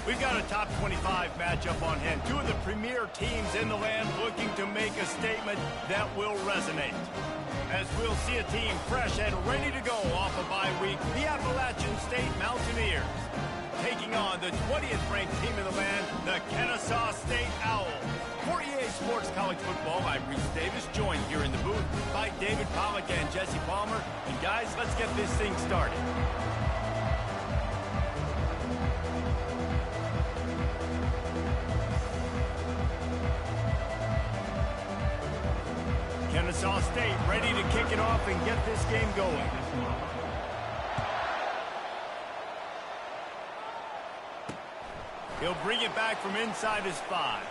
We've got a top 25 matchup on hand. Two of the premier teams in the land looking to make a statement that will resonate. As we'll see a team fresh and ready to go off a bye week, the Appalachian State Mountaineers, taking on the 20th ranked team in the land, the Kennesaw State Owls. For EA Sports College Football, I'm Reese Davis, joined here in the booth by David Pollack and Jesse Palmer. And guys, let's get this thing started. Kennesaw State ready to kick it off and get this game going. He'll bring it back from inside his 5.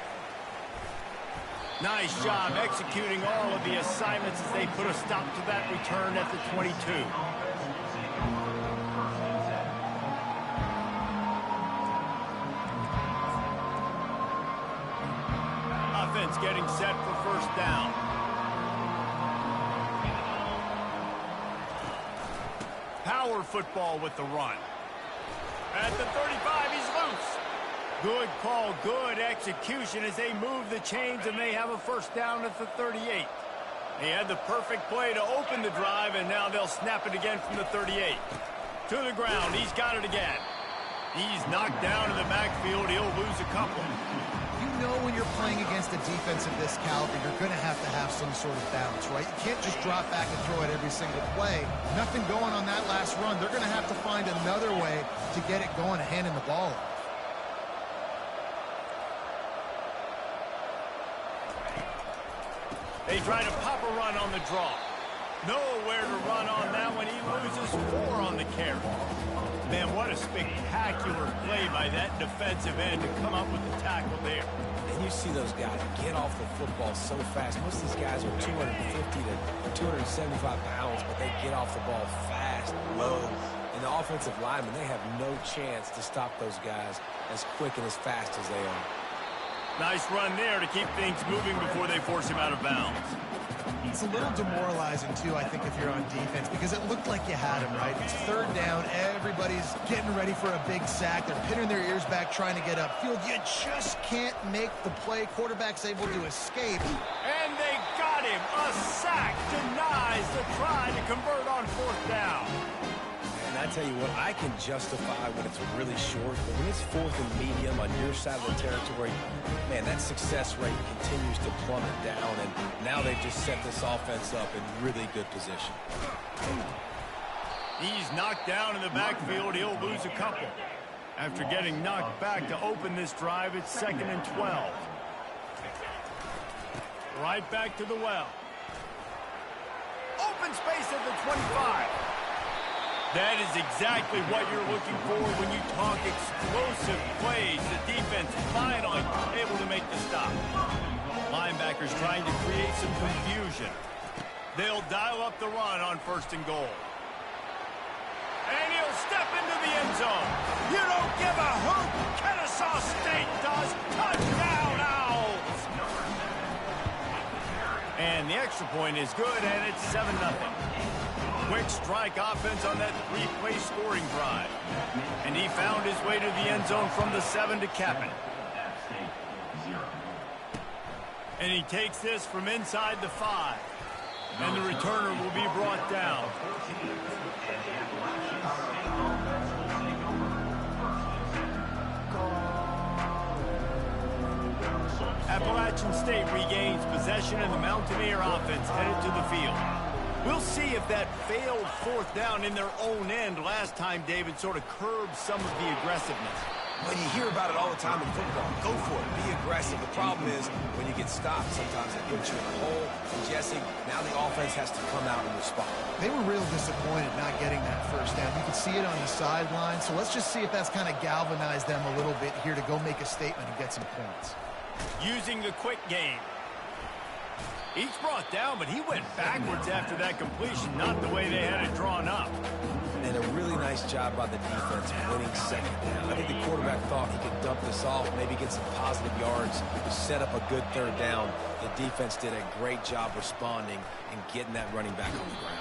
Nice job executing all of the assignments as they put a stop to that return at the 22. Offense getting set for first down. Power football with the run. At the 35, he's loose. Good call, good execution as they move the chains and they have a first down at the 38. He had the perfect play to open the drive, and now they'll snap it again from the 38. To the ground, he's got it again. He's knocked down in the backfield. He'll lose a couple. You know when you're playing against a defense of this caliber, you're going to have some sort of balance, right? You can't just drop back and throw it every single play. Nothing going on that last run. They're going to have to find another way to get it going and handing the ball off. They try to pop a run on the draw. Nowhere to run on that one. He loses 4 on the carry. Man, what a spectacular play by that defensive end to come up with the tackle there. And you see those guys get off the football so fast. Most of these guys are 250 to 275 pounds, but they get off the ball fast, low. And the offensive linemen, they have no chance to stop those guys as quick and as fast as they are. Nice run there to keep things moving before they force him out of bounds. It's a little demoralizing, too, I think, if you're on defense, because it looked like you had him, right? It's third down. Everybody's getting ready for a big sack. They're pinning their ears back, trying to get upfield. You just can't make the play. Quarterback's able to escape. And they got him. A sack denies the try to convert on fourth down. And I tell you what, I can justify when it's really short, but when it's fourth and medium on your side of the territory, man, that success rate continues to plummet down, and now they've just set this offense up in really good position. He's knocked down in the backfield. He'll lose a couple. After getting knocked back to open this drive, it's 2nd and 12. Right back to the well. Open space at the 25. That is exactly what you're looking for when you talk explosive plays. The defense finally able to make the stop. Linebackers trying to create some confusion. They'll dial up the run on 1st and goal. And he'll step into the end zone. You don't give a hoot. Kennesaw State does. Touchdown, Owls. And the extra point is good, and it's 7-0. Quick strike offense on that 3-play scoring drive. And he found his way to the end zone from the 7 to cap it. And he takes this from inside the 5. And the returner will be brought down. Appalachian State regains possession, and the Mountaineer offense headed to the field. We'll see if that failed fourth down in their own end last time, David, sort of curbed some of the aggressiveness. Well, you hear about it all the time in football. Go for it. Be aggressive. The problem is when you get stopped, sometimes it puts you in a hole. And Jesse, now the offense has to come out and respond. They were real disappointed not getting that first down. You could see it on the sideline. So let's just see if that's kind of galvanized them a little bit here to go make a statement and get some points. Using the quick game. He's brought down, but he went backwards after that completion, not the way they had it drawn up. And a really nice job by the defense winning second down. I think the quarterback thought he could dump this off, maybe get some positive yards, set up a good third down. The defense did a great job responding and getting that running back on the ground.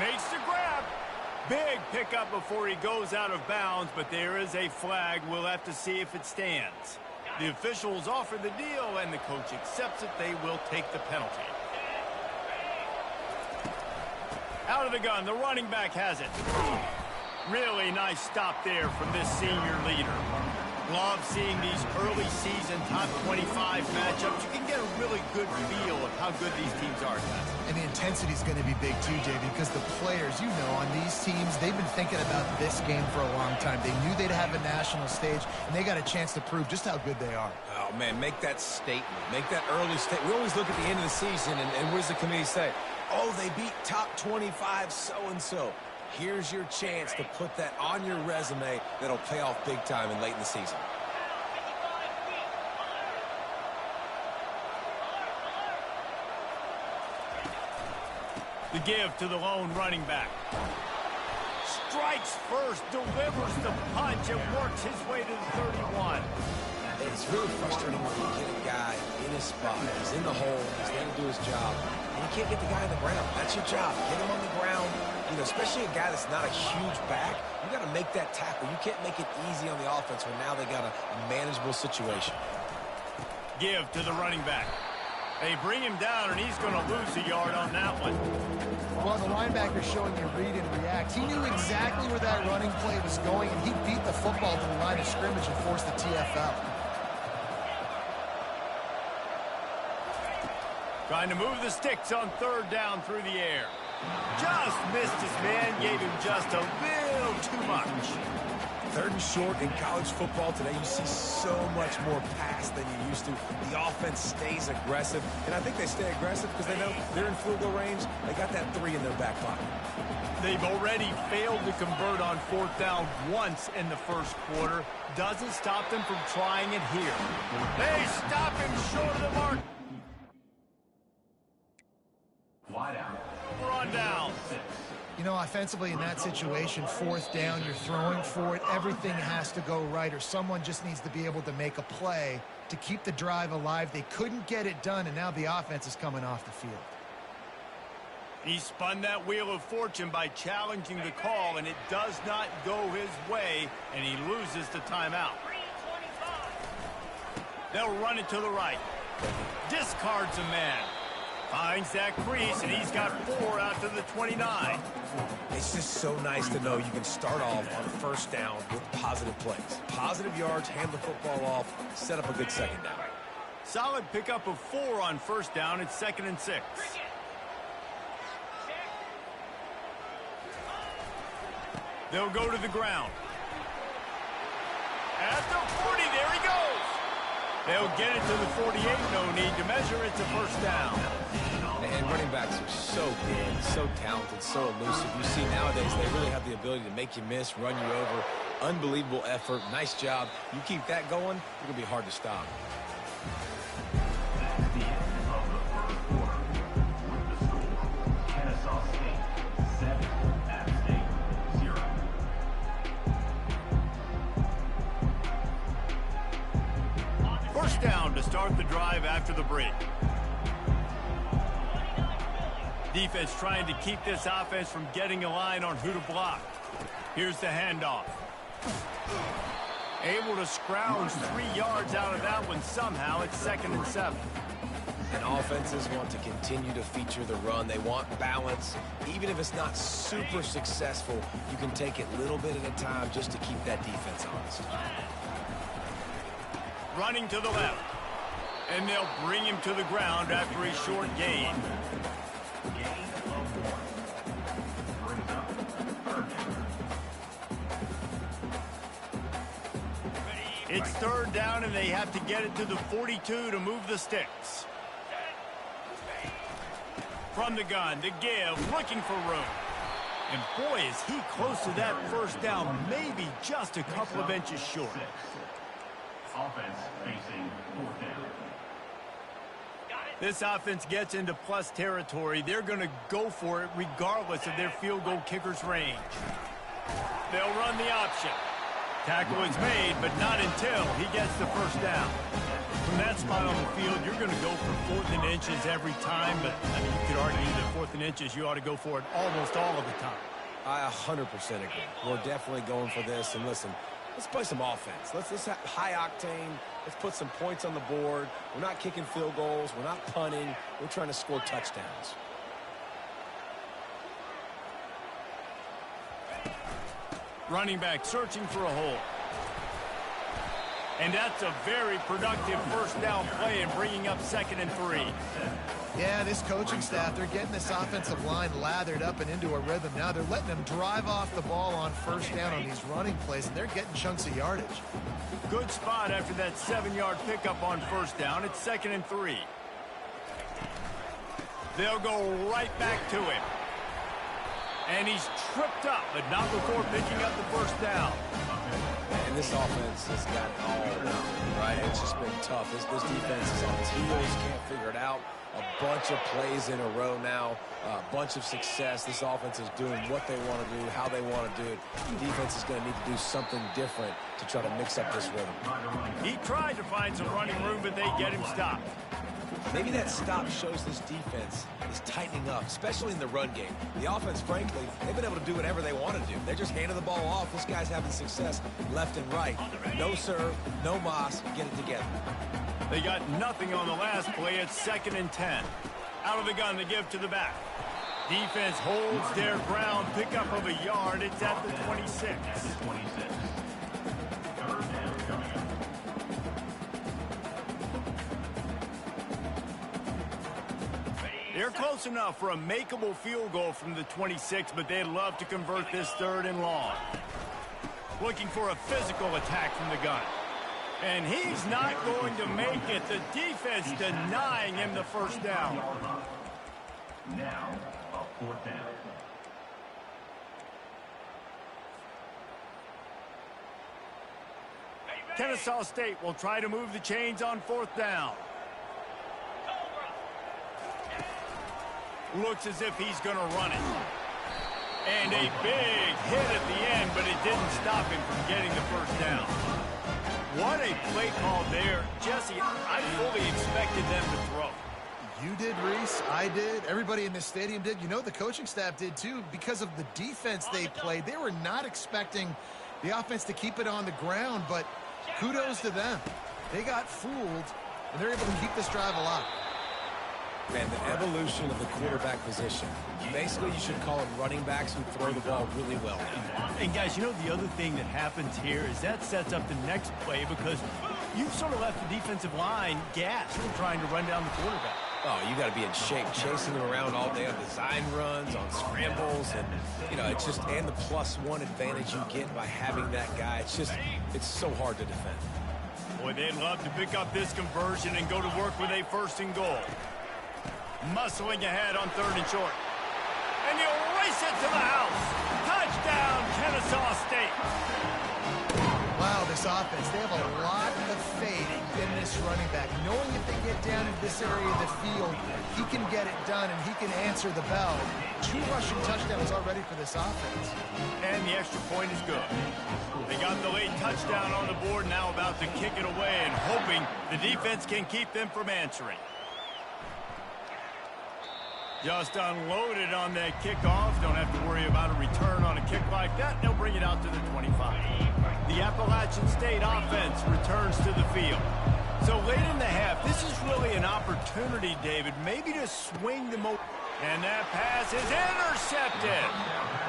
Makes the grab. Big pickup before he goes out of bounds, but there is a flag. We'll have to see if it stands. The officials offer the deal, and the coach accepts it. They will take the penalty. Out of the gun, the running back has it. Really nice stop there from this senior leader. Love seeing these early season top 25 matchups. You can get a really good feel of how good these teams are, guys. And the intensity is going to be big too, Jay, because the players, you know, on these teams, they've been thinking about this game for a long time. They knew they'd have a national stage, and they got a chance to prove just how good they are. Oh, man, make that statement. Make that early statement. We always look at the end of the season, and what does the committee say? Oh, they beat top 25 so-and-so. Here's your chance to put that on your resume that'll pay off big time and late in the season. The give to the lone running back. Strikes first, delivers the punch, and works his way to the 31. It's really frustrating when you get a guy in his spot. He's in the hole. He's there to do his job. And you can't get the guy on the ground. That's your job. Get him on the ground. You know, especially a guy that's not a huge back. You got to make that tackle. You can't make it easy on the offense when now they got a manageable situation. Give to the running back. They bring him down, and he's going to lose a yard on that one. Well, the linebacker's showing you read and react. He knew exactly where that running play was going, and he beat the football to the line of scrimmage and forced the TFL. Trying to move the sticks on third down through the air. Just missed his man, gave him just a little too much. Third and short in college football today, you see so much more pass than you used to. The offense stays aggressive, and I think they stay aggressive because they know they're in field goal range. They got that 3 in their back pocket. They've already failed to convert on fourth down once in the first quarter. Doesn't stop them from trying it here. They stop him short of the mark. Wide out. Run down. You know, offensively in that situation, fourth down, you're throwing for it. Everything has to go right, or someone just needs to be able to make a play to keep the drive alive. They couldn't get it done, and now the offense is coming off the field. He spun that wheel of fortune by challenging the call, and it does not go his way, and he loses the timeout. They'll run it to the right. Discards a man. Finds that crease, and he's got 4 out to the 29. It's just so nice to know you can start off on first down with positive plays. Positive yards, hand the football off, set up a good second down. Solid pickup of 4 on first down. It's 2nd and 6. They'll go to the ground. At the 40, there he goes. They'll get it to the 48. No need to measure. It's a first down. And running backs are so big, so talented, so elusive. You see nowadays they really have the ability to make you miss, run you over. Unbelievable effort. Nice job. You keep that going, it's going to be hard to stop. That's the end of the first quarter. With the score, Kennesaw State 7, App State 0. First down to start the drive after the break. Defense trying to keep this offense from getting a line on who to block. Here's the handoff. Able to scrounge 3 yards out of that one somehow. It's 2nd and 7. And offenses want to continue to feature the run. They want balance. Even if it's not super successful, you can take it little bit at a time just to keep that defense honest. Running to the left. And they'll bring him to the ground after a short gain. It's third down, and they have to get it to the 42 to move the sticks. From the gun, the give, looking for room. And boy, is he close to that first down, maybe just a couple of inches short. Offense facing fourth down. This offense gets into plus territory. They're going to go for it regardless of their field goal kicker's range. They'll run the option. Tackle is made, but not until he gets the first down. From that spot on the field, you're going to go for 4th and inches every time, but I mean, you could argue that 4th and inches, you ought to go for it almost all of the time. I 100% agree. We're definitely going for this. And listen, let's play some offense. Let's have high octane. Let's put some points on the board. We're not kicking field goals. We're not punting. We're trying to score touchdowns. Running back searching for a hole. And that's a very productive first down play and bringing up 2nd and 3. Yeah, this coaching staff, they're getting this offensive line lathered up and into a rhythm. Now they're letting them drive off the ball on first down on these running plays, and they're getting chunks of yardage. Good spot after that 7-yard pickup on first down. It's 2nd and 3. They'll go right back to him. And he's tripped up, but not before picking up the first down. And this offense has got it all now, right? It's just been tough. This defense is on its heels, can't figure it out. A bunch of plays in a row now, a bunch of success. This offense is doing what they want to do, how they want to do it. The defense is going to need to do something different to try to mix up this rhythm. He tried to find some running room, but they get him stopped. Maybe that stop shows this defense is tightening up, especially in the run game. The offense, frankly, they've been able to do whatever they want to do. They're just handing the ball off. This guy's having success left and right. No serve, no moss, get it together. They got nothing on the last play. It's 2nd and 10. Out of the gun to give to the back. Defense holds their ground. Pickup of a yard. It's at the 26. They're close enough for a makeable field goal from the 26, but they'd love to convert this 3rd and long. Looking for a physical attack from the gun. And he's not going to make it. The defense denying him the first down. Now, a 4th down. Ncaa State will try to move the chains on 4th down. Looks as if he's going to run it. And a big hit at the end, but it didn't stop him from getting the first down. What a play call there. Jesse, I fully expected them to throw. You did, Reese. I did. Everybody in this stadium did. You know, the coaching staff did, too. Because of the defense they played, they were not expecting the offense to keep it on the ground, but kudos to them. They got fooled, and they're able to keep this drive alive. Man, the evolution of the quarterback position. Basically, you should call them running backs who throw the ball really well. And guys, you know the other thing that happens here is that sets up the next play because you've sort of left the defensive line gassed trying to run down the quarterback. Oh, you got to be in shape, chasing him around all day on design runs, on scrambles, and, you know, it's just, and the +1 advantage you get by having that guy. It's just, it's so hard to defend. Boy, they'd love to pick up this conversion and go to work with a 1st and goal. Muscling ahead on 3rd and short. And he'll race it to the house. Touchdown, Ncaa State. Wow, this offense, they have a lot of faith in this running back. Knowing if they get down into this area of the field, he can get it done and he can answer the bell. 2 rushing touchdowns already for this offense. And the extra point is good. They got the late touchdown on the board, now about to kick it away and hoping the defense can keep them from answering. Just unloaded on that kickoff. Don't have to worry about a return on a kick like that. They'll bring it out to the 25. The Appalachian State offense returns to the field. So late in the half, this is really an opportunity, David, maybe to swing the most. And that pass is intercepted.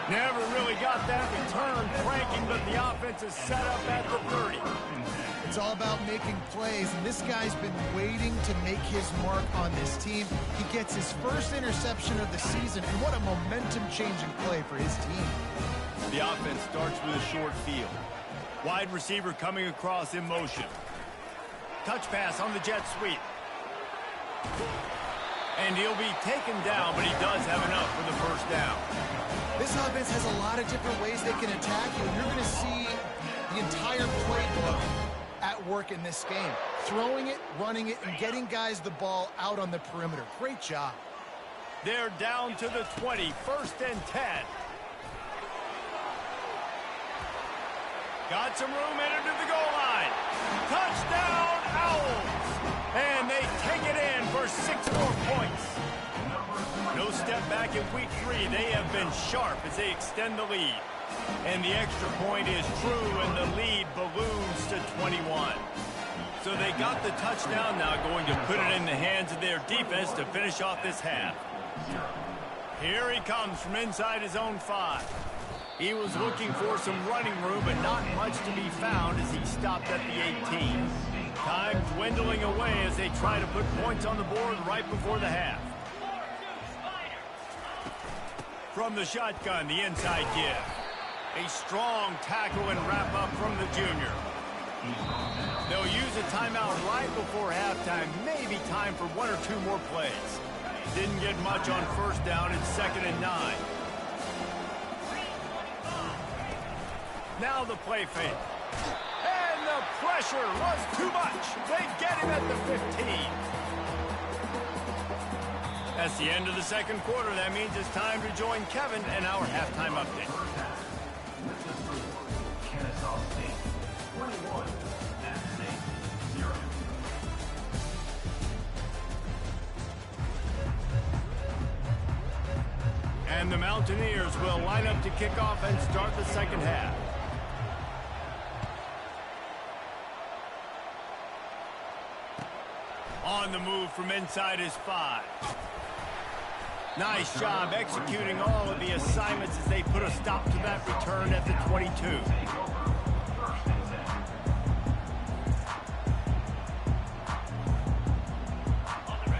Never really got that return cranking, but the offense is set up at the 30. It's all about making plays, and this guy's been waiting to make his mark on this team. He gets his first interception of the season, and what a momentum-changing play for his team. The offense starts with a short field. Wide receiver coming across in motion. Touch pass on the jet sweep. And he'll be taken down, but he does have enough for the first down. This offense has a lot of different ways they can attack you, and you're going to see the entire playbook at at work in this game. Throwing it, running it, and getting guys the ball out on the perimeter. Great job. They're down to the 20, 1st and 10. Got some room headed to the goal line. Touchdown, Owls! And they take it in for 6 more points. No step back in week 3. They have been sharp as they extend the lead. And the extra point is true, and the lead balloons to 21. So they got the touchdown, now going to put it in the hands of their defense to finish off this half. Here he comes from inside his own 5. He was looking for some running room, but not much to be found as he stopped at the 18. Time dwindling away as they try to put points on the board right before the half. From the shotgun, the inside give. A strong tackle and wrap up from the junior. They'll use a timeout right before halftime. Maybe time for 1 or 2 more plays. Didn't get much on 1st down. It's 2nd and 9. Now the play fake. And the pressure was too much. They get him at the 15. That's the end of the 2nd quarter. That means it's time to join Kevin and our halftime update. Ncaa State 21, App State 0. And the Mountaineers will line up to kick off and start the 2nd half. On the move from inside his 5. Nice job executing all of the assignments as they put a stop to that return at the 22.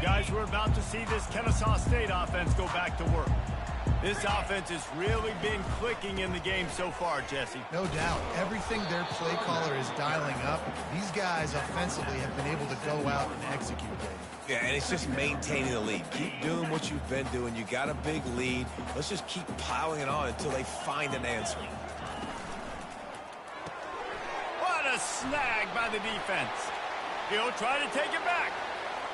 Guys, we're about to see this Ncaa State offense go back to work. This offense has really been clicking in the game so far, Jesse. No doubt. Everything their play caller is dialing up, these guys offensively have been able to go out and execute. Yeah, and it's just maintaining the lead. Keep doing what you've been doing. You got a big lead. Let's just keep piling it on until they find an answer. What a snag by the defense. He'll try to take it back.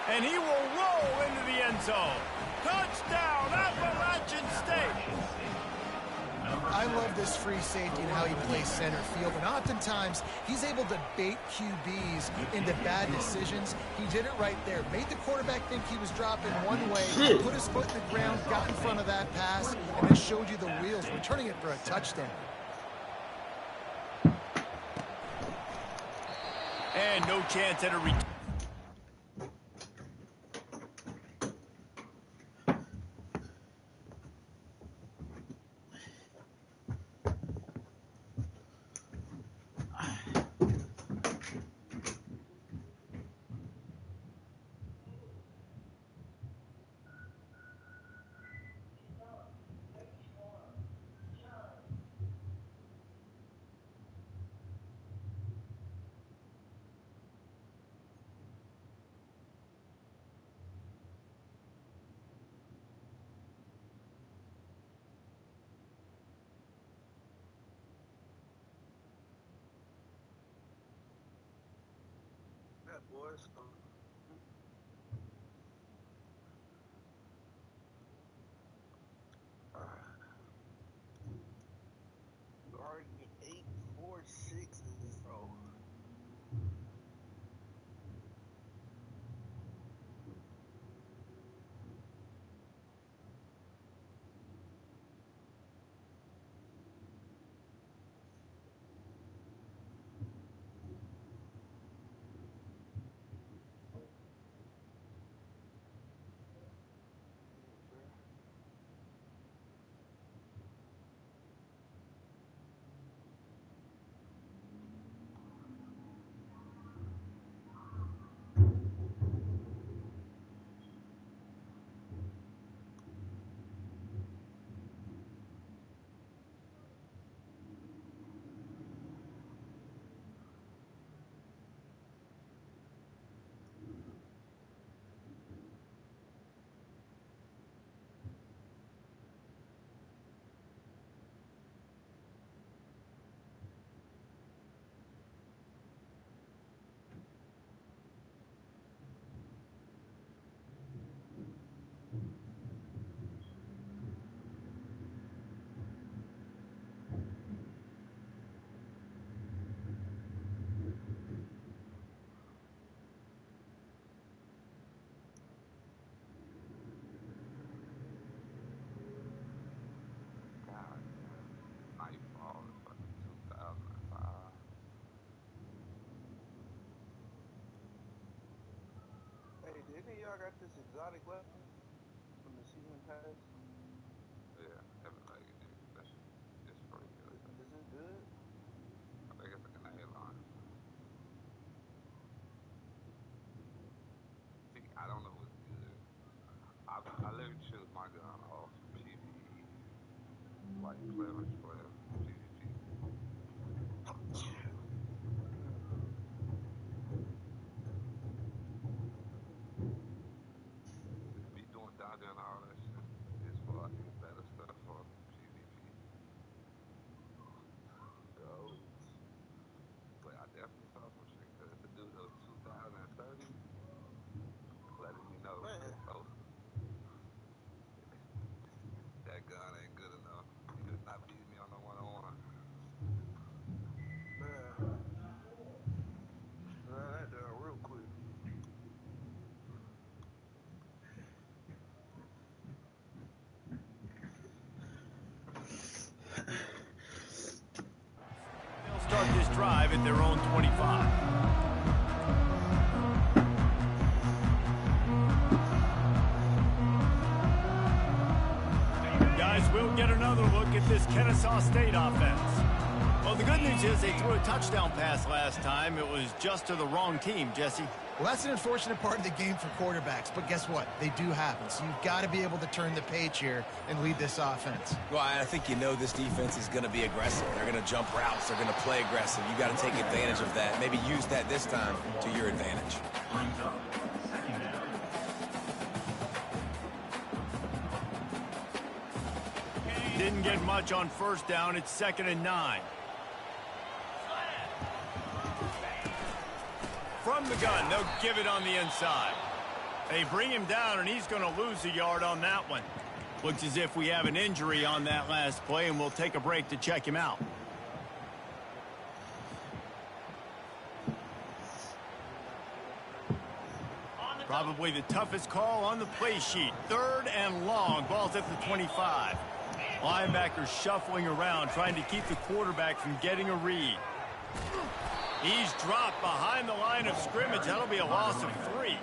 And he will roll into the end zone. Touchdown, Appalachian State. I love this free safety and how he plays center field. And oftentimes, he's able to bait QBs into bad decisions. He did it right there. Made the quarterback think he was dropping one way, put his foot in the ground, got in front of that pass, and then showed you the wheels, returning it for a touchdown. And no chance at a return. Boys, guarding 8-4-6 bro. think y'all got this exotic weapon from the season pass? Yeah, everybody get it. It's pretty good. Is it good? I think it's like an A-line. See, I don't know what's good. I literally choose my gun off PvE. Like player versus player, PvP. Be doing dodging and all that shit. It's for like better stuff for PvP. Go. But I definitely saw some shit because the dude that was 2030 letting me know Man, oh, that gun ain't good enough. He could not beat me on the one-on-one. man. Run that down real quick. They'll start this drive at their own 25. Guys, we'll get another look at this Ncaa State offense. Well, the good news is they threw a touchdown pass last time. It was just to the wrong team, Jesse. Well, that's an unfortunate part of the game for quarterbacks, but guess what? They do happen. So you've got to be able to turn the page here and lead this offense. Well, I think you know this defense is going to be aggressive. They're going to jump routes. They're going to play aggressive. You got to take advantage of that. Maybe use that this time to your advantage. Didn't get much on first down. It's 2nd and 9. From the gun, they'll give it on the inside. They bring him down, and he's going to lose a yard on that one. Looks as if we have an injury on that last play, and we'll take a break to check him out. Probably the toughest call on the play sheet. 3rd and long. Ball's at the 25. Linebacker shuffling around, trying to keep the quarterback from getting a read. He's dropped behind the line of scrimmage. That'll be a loss of 3.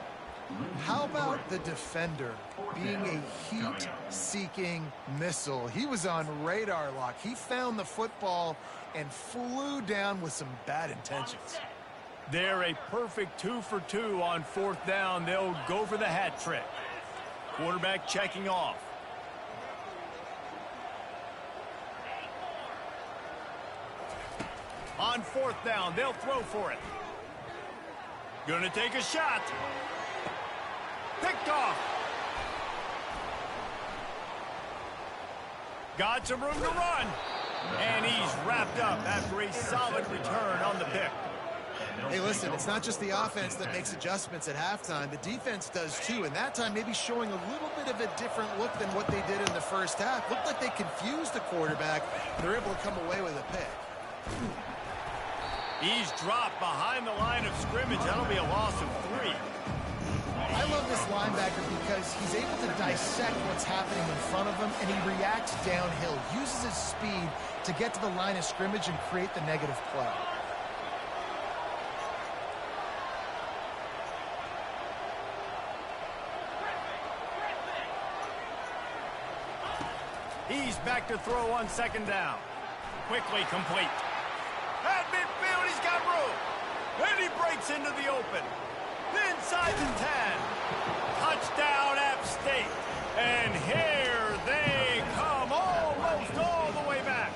How about the defender being a heat-seeking missile? He was on radar lock. He found the football and flew down with some bad intentions. They're a perfect 2 for 2 on 4th down. They'll go for the hat trick. Quarterback checking off. On 4th down, they'll throw for it. Gonna take a shot. Picked off. Got some room to run. And he's wrapped up after a solid return on the pick. Hey, listen, it's not just the offense that makes adjustments at halftime. The defense does too, and that time maybe showing a little bit of a different look than what they did in the first half. Looked like they confused the quarterback. They're able to come away with a pick. He's dropped behind the line of scrimmage. That'll be a loss of 3. I love this linebacker because he's able to dissect what's happening in front of him, and he reacts downhill, uses his speed to get to the line of scrimmage and create the negative play. He's back to throw on 2nd down. Quickly complete. At midfield, he's got room. And he breaks into the open. Inside the 10. Touchdown, App State. And here they come, almost all the way back.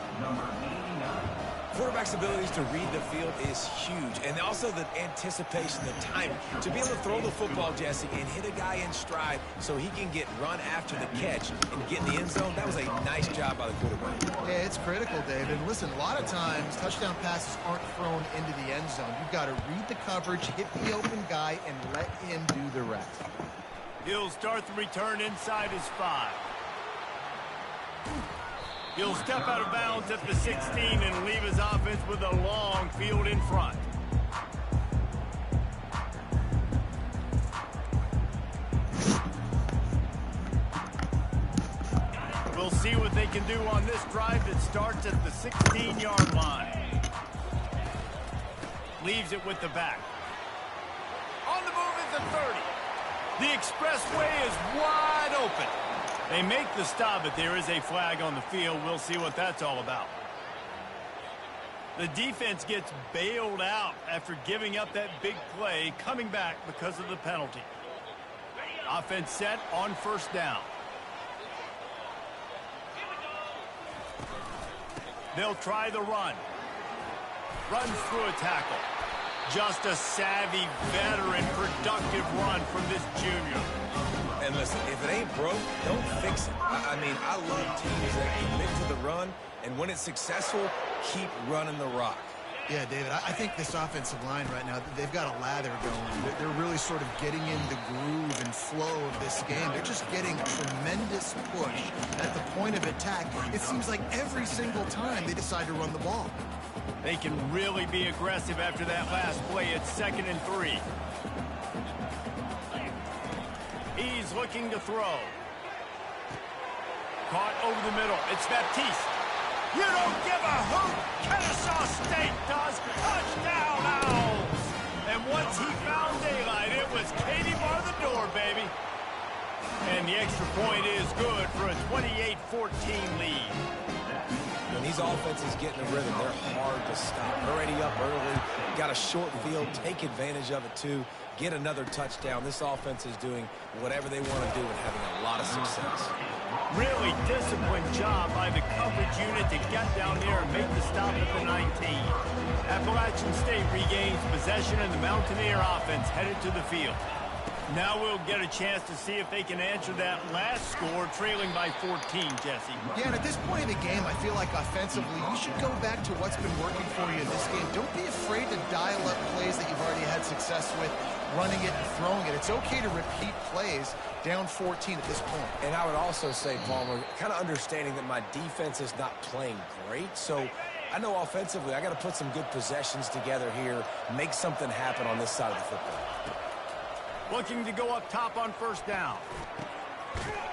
Quarterback's abilities to read the field is huge, and also the anticipation, the timing. To be able to throw the football, Jesse, and hit a guy in stride so he can get run after the catch and get in the end zone, that was a nice job by the quarterback. Yeah, it's critical, David. Listen, a lot of times touchdown passes aren't thrown into the end zone. You've got to read the coverage, hit the open guy, and let him do the rest. He'll start the return inside his 5. He'll step out of bounds at the 16 and leave his offense with a long field in front. We'll see what they can do on this drive that starts at the 16-yard line. Leaves it with the back. On the move is the 30. The expressway is wide open. They make the stop, but there is a flag on the field. We'll see what that's all about. The defense gets bailed out after giving up that big play, coming back because of the penalty. Offense set on first down. They'll try the run. Runs through a tackle. Just a savvy, veteran, productive run from this junior. And listen, if it ain't broke, don't fix it. I mean, I love teams that commit to the run, and when it's successful, keep running the rock. Yeah, David, I think this offensive line right now, they've got a lather going. They're really sort of getting in the groove and flow of this game. They're just getting a tremendous push at the point of attack. It seems like every single time they decide to run the ball. They can really be aggressive after that last play. It's 2nd and 3. He's looking to throw. Caught over the middle. It's Baptiste. You don't give a hoot. Kennesaw State does. Touchdown, Owls. And once he found daylight, it was Katie bar the door, baby. And the extra point is good for a 28-14 lead. When these offenses get in a rhythm, they're hard to stop. Already up early, got a short field, take advantage of it too, get another touchdown. This offense is doing whatever they want to do and having a lot of success. Really disciplined job by the coverage unit to get down there and make the stop at the 19. Appalachian State regains possession and the Mountaineer offense headed to the field. Now we'll get a chance to see if they can answer that last score, trailing by 14, Jesse. Yeah, and at this point in the game, I feel like offensively, you should go back to what's been working for you in this game. Don't be afraid to dial up plays that you've already had success with, running it and throwing it. It's okay to repeat plays down 14 at this point. And I would also say, Palmer, kind of understanding that my defense is not playing great, so I know offensively I got to put some good possessions together here, make something happen on this side of the football. Looking to go up top on first down.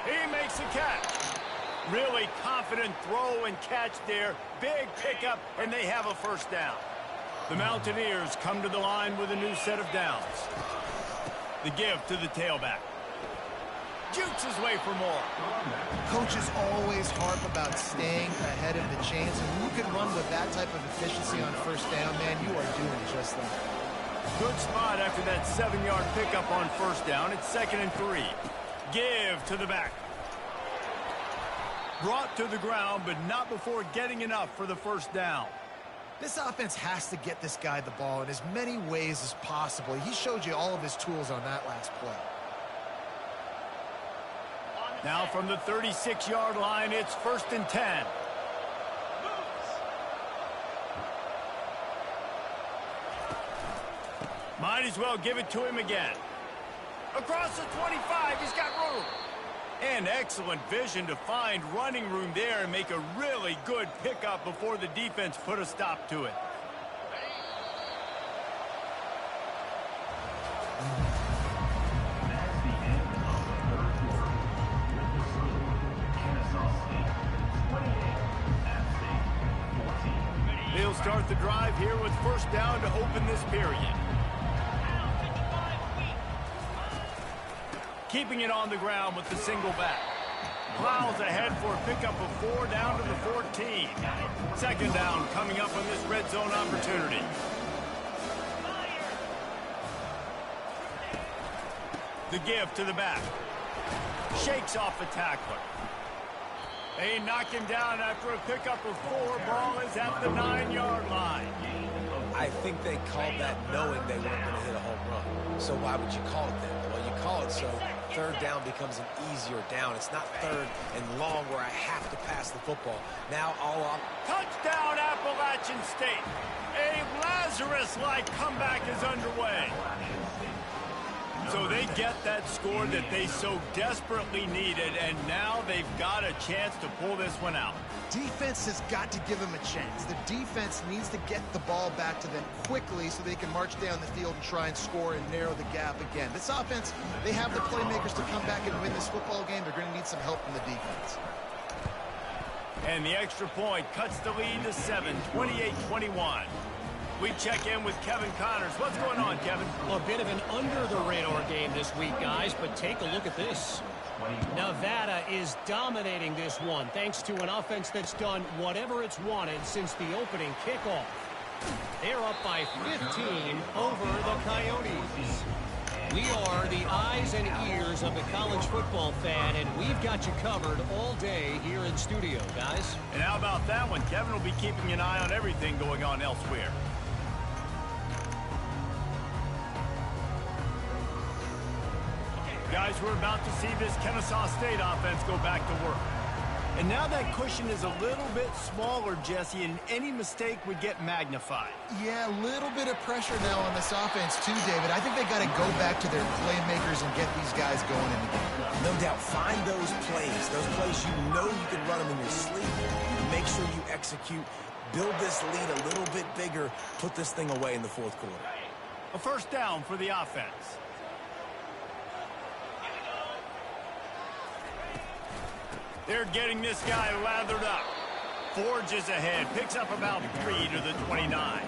He makes a catch. Really confident throw and catch there. Big pickup, and they have a first down. The Mountaineers come to the line with a new set of downs. The give to the tailback. Jukes his way for more. Coaches always harp about staying ahead of the chains, and when you can run with that type of efficiency on first down, man, you are doing just that. Good spot after that 7-yard pickup on first down. It's 2nd and 3. Give to the back. Brought to the ground, but not before getting enough for the first down. This offense has to get this guy the ball in as many ways as possible. He showed you all of his tools on that last play. Now from the 36-yard line, it's 1st and 10. Might as well give it to him again. Across the 25, he's got room. And excellent vision to find running room there and make a really good pickup before the defense put a stop to it. That's the end of the third quarter. With the score, Kennesaw State 28, App State 14. They'll start the drive here with first down to open this period. Keeping it on the ground with the single back. Plows ahead for a pickup of 4 down to the 14. 2nd down coming up on this red zone opportunity. The give to the back. Shakes off the tackler. They knock him down after a pickup of 4. Ball is at the 9-yard line. I think they called that knowing they weren't going to hit a home run. So why would you call it that? Well, you call it so third down becomes an easier down. It's not third and long where I have to pass the football. Now all up. Touchdown, Appalachian State. A Lazarus-like comeback is underway. So they get that score that they so desperately needed, and now they've got a chance to pull this one out. Defense has got to give them a chance. The defense needs to get the ball back to them quickly so they can march down the field and try and score and narrow the gap again. This offense, they have the playmakers to come back and win this football game. They're going to need some help from the defense. And the extra point cuts the lead to 7, 28-21. We check in with Kevin Connors. What's going on, Kevin? A bit of an under-the-radar game this week, guys, but take a look at this. Nevada is dominating this one thanks to an offense that's done whatever it's wanted since the opening kickoff. They're up by 15 over the Coyotes. We are the eyes and ears of the college football fan, and we've got you covered all day here in studio, guys. And how about that one? Kevin will be keeping an eye on everything going on elsewhere. Guys, we're about to see this Ncaa State offense go back to work. And now that cushion is a little bit smaller, Jesse, and any mistake would get magnified. Yeah, a little bit of pressure now on this offense too, David. I think they got to go back to their playmakers and get these guys going in the game. No doubt. Find those plays you know you can run them in your sleep. Make sure you execute. Build this lead a little bit bigger. Put this thing away in the fourth quarter. A first down for the offense. They're getting this guy lathered up. Forges ahead. Picks up about 3 to the 29.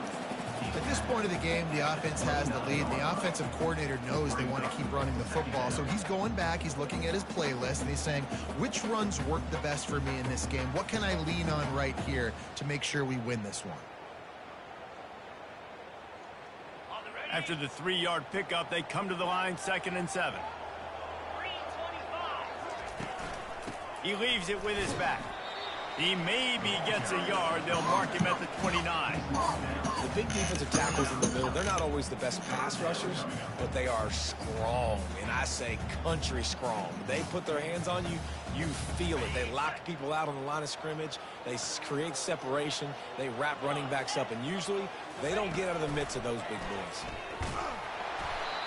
At this point of the game, the offense has the lead. The offensive coordinator knows they want to keep running the football. So he's going back. He's looking at his playlist, and he's saying, which runs work the best for me in this game? What can I lean on right here to make sure we win this one? After the 3-yard pickup, they come to the line, 2nd and 7. He leaves it with his back. He maybe gets a yard. They'll mark him at the 29. The big defensive tackles in the middle, they're not always the best pass rushers, but they are strong, and I say country strong. They put their hands on you, you feel it. They lock people out on the line of scrimmage. They create separation. They wrap running backs up, and usually they don't get out of the midst of those big boys.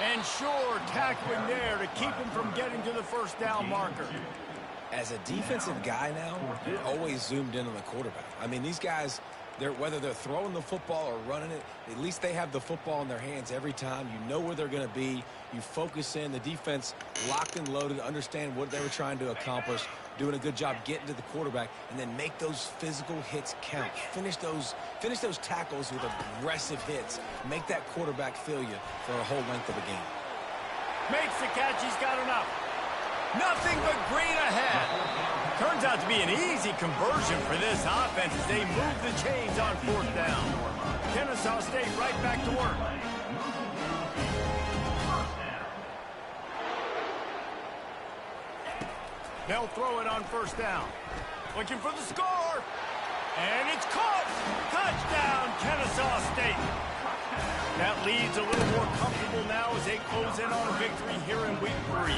And sure, tackling there to keep him from getting to the first down marker. As a defensive guy now, you're always zoomed in on the quarterback. I mean, these guys, whether they're throwing the football or running it, at least they have the football in their hands every time. You know where they're going to be. You focus in. The defense locked and loaded, understand what they were trying to accomplish, doing a good job getting to the quarterback, and then make those physical hits count. Finish those tackles with aggressive hits. Make that quarterback feel you for a whole length of the game. Makes the catch. He's got enough. Nothing but green ahead. Turns out to be an easy conversion for this offense as they move the chains on 4th down. Ncaa State right back to work. They'll throw it on 1st down. Looking for the score. And it's caught. Touchdown, Ncaa State. That lead's a little more comfortable now as they close in on a victory here in week 3.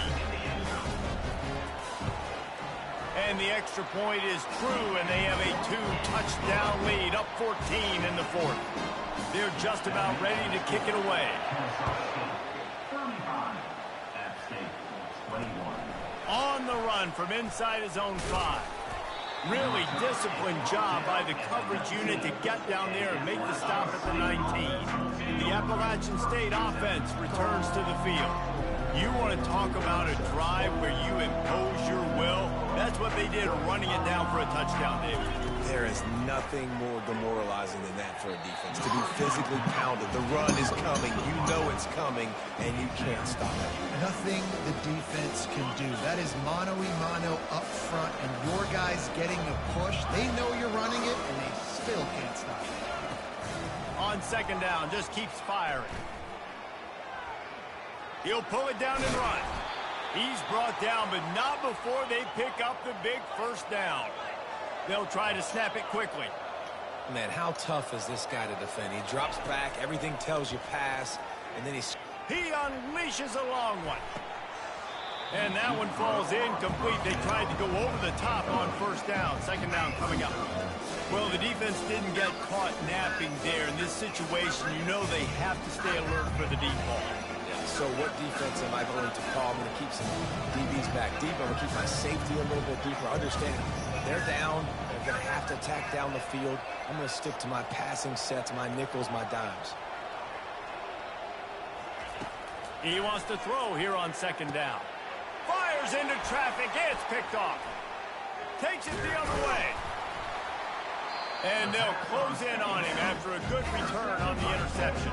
And the extra point is true, and they have a 2-touchdown lead, up 14 in the 4th. They're just about ready to kick it away. 35, App State 21. On the run from inside his own 5. Really disciplined job by the coverage unit to get down there and make the stop at the 19. The Appalachian State offense returns to the field. You want to talk about a drive where you impose your will? That's what they did, running it down for a touchdown, David. There is nothing more demoralizing than that for a defense, to be physically pounded. The run is coming. You know it's coming, and you can't stop it. Nothing the defense can do. That is mano-a-mano up front, and your guys getting a push. They know you're running it, and they still can't stop it. On 2nd down, just keeps firing. He'll pull it down and run. He's brought down, but not before they pick up the big 1st down. They'll try to snap it quickly. Man, how tough is this guy to defend? He drops back, everything tells you pass, and then he unleashes a long one. And that one falls incomplete. They tried to go over the top on 1st down. 2nd down coming up. Well, the defense didn't get caught napping there. In this situation, you know they have to stay alert for the deep ball. So what defense am I going to call? I'm going to keep some DBs back deep. I'm going to keep my safety a little bit deeper. Understand, they're down. They're going to have to attack down the field. I'm going to stick to my passing sets, my nickels, my dimes. He wants to throw here on 2nd down. Fires into traffic. It's picked off. Takes it the other way. And they'll close in on him after a good return on the interception.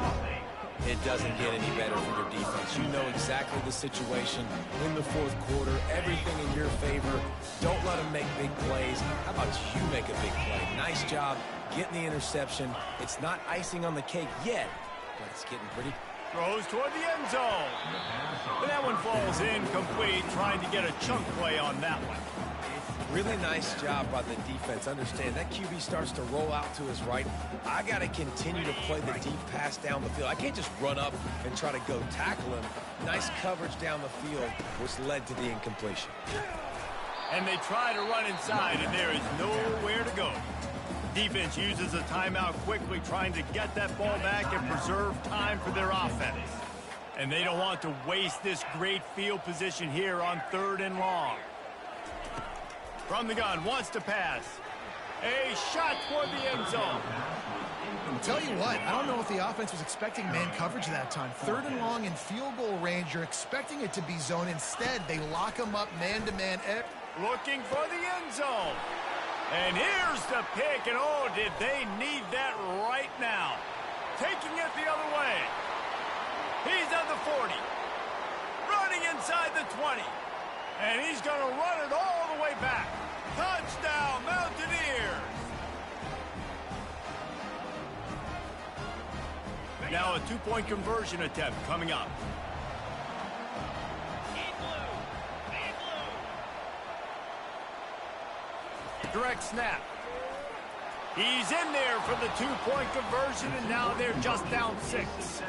It doesn't get any better for your defense. You know exactly the situation in the fourth quarter, everything in your favor. Don't let them make big plays. How about you make a big play? Nice job getting the interception. It's not icing on the cake yet, but it's getting pretty. Throws toward the end zone. But that one falls incomplete, trying to get a chunk play on that one. Really nice job by the defense. Understand, that QB starts to roll out to his right. I got to continue to play the deep pass down the field. I can't just run up and try to go tackle him. Nice coverage down the field, which led to the incompletion. And they try to run inside, and there is nowhere to go. Defense uses a timeout quickly, trying to get that ball back and preserve time for their offense. And they don't want to waste this great field position here on 3rd and long. From the gun, wants to pass. A shot toward the end zone. I'll tell you what, I don't know if the offense was expecting man coverage that time. 3rd and long in field goal range, you're expecting it to be zone. Instead, they lock them up man-to-man. Looking for the end zone. And here's the pick, and oh, did they need that right now. Taking it the other way. He's at the 40. Running inside the 20. And he's going to run it all the way back. Touchdown, Mountaineers! Now a 2-point conversion attempt coming up. Direct snap. He's in there for the 2-point conversion, and now they're just down 6.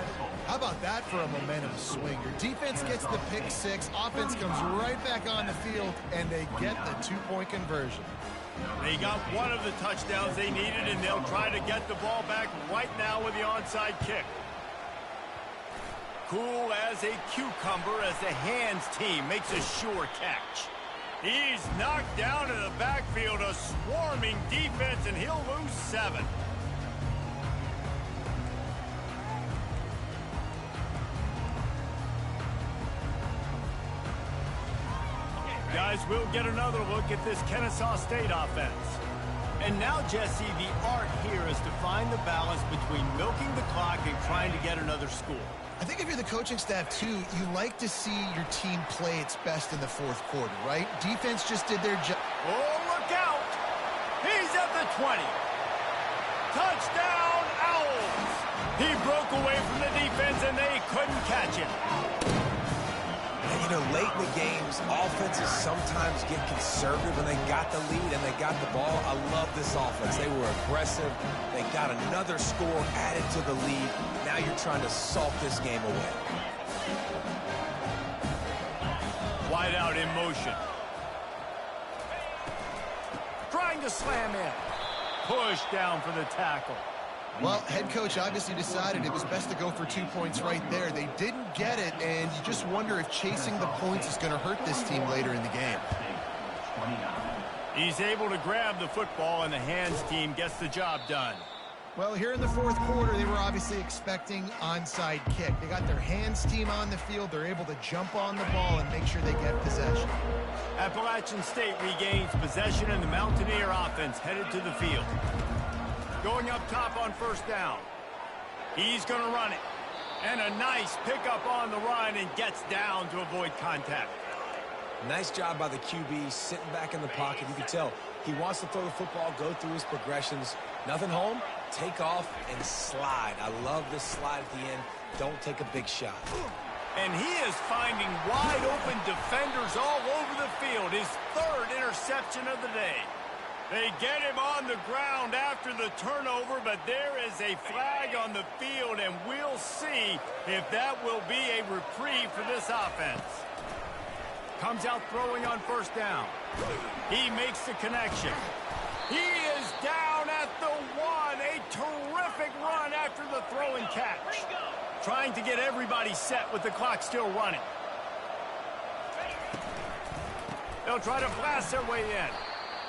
How about that for a momentum swing? Your defense gets the pick 6, offense comes right back on the field, and they get the 2-point conversion. They got one of the touchdowns they needed, and they'll try to get the ball back right now with the onside kick. Cool as a cucumber as the hands team makes a sure catch. He's knocked down in the backfield, a swarming defense, and he'll lose 7. Guys, we'll get another look at this Ncaa State offense. And now, Jesse, the art here is to find the balance between milking the clock and trying to get another score. I think if you're the coaching staff, too, you like to see your team play its best in the fourth quarter, right? Defense just did their job. Oh, look out! He's at the 20. Touchdown, Owls! He broke away from the defense, and they couldn't catch him. And, you know, late in the games, offenses sometimes get conservative when they got the lead and they got the ball. I love this offense. They were aggressive. They got another score added to the lead. Now you're trying to salt this game away. Wide out in motion. Trying to slam in. Push down for the tackle. Well, head coach obviously decided it was best to go for 2 points right there. They didn't get it, and you just wonder if chasing the points is going to hurt this team later in the game. He's able to grab the football, and the hands team gets the job done. Well, here in the fourth quarter, they were obviously expecting onside kick. They got their hands team on the field. They're able to jump on the ball and make sure they get possession. Appalachian State regains possession, and the Mountaineer offense headed to the field. Going up top on 1st down. He's going to run it. And a nice pickup on the run, and gets down to avoid contact. Nice job by the QB, sitting back in the pocket. You can tell he wants to throw the football, go through his progressions. Nothing home, take off, and slide. I love this slide at the end. Don't take a big shot. And he is finding wide open defenders all over the field. His 3rd interception of the day. They get him on the ground after the turnover, but there is a flag on the field, and we'll see if that will be a reprieve for this offense. Comes out throwing on 1st down. He makes the connection. He is down at the 1. A terrific run after the throw and catch. Trying to get everybody set with the clock still running. They'll try to blast their way in.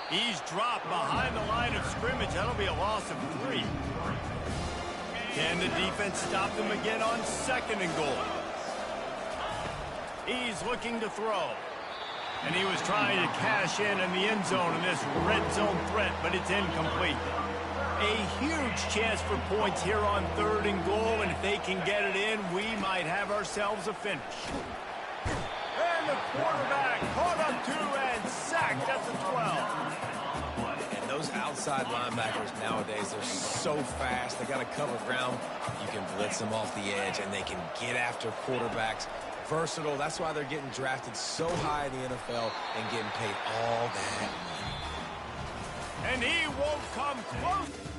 He's dropped behind the line of scrimmage. That'll be a loss of 3. Can the defense stop them again on 2nd and goal? He's looking to throw. And he was trying to cash in the end zone in this red zone threat, but it's incomplete. A huge chance for points here on 3rd and goal, and if they can get it in, we might have ourselves a finish. And the quarterback caught up to and sacked at the 12. And those outside linebackers nowadays, they're so fast. They got to cover ground. You can blitz them off the edge, and they can get after quarterbacks. Versatile. That's why they're getting drafted so high in the NFL and getting paid all that money. And he won't come close.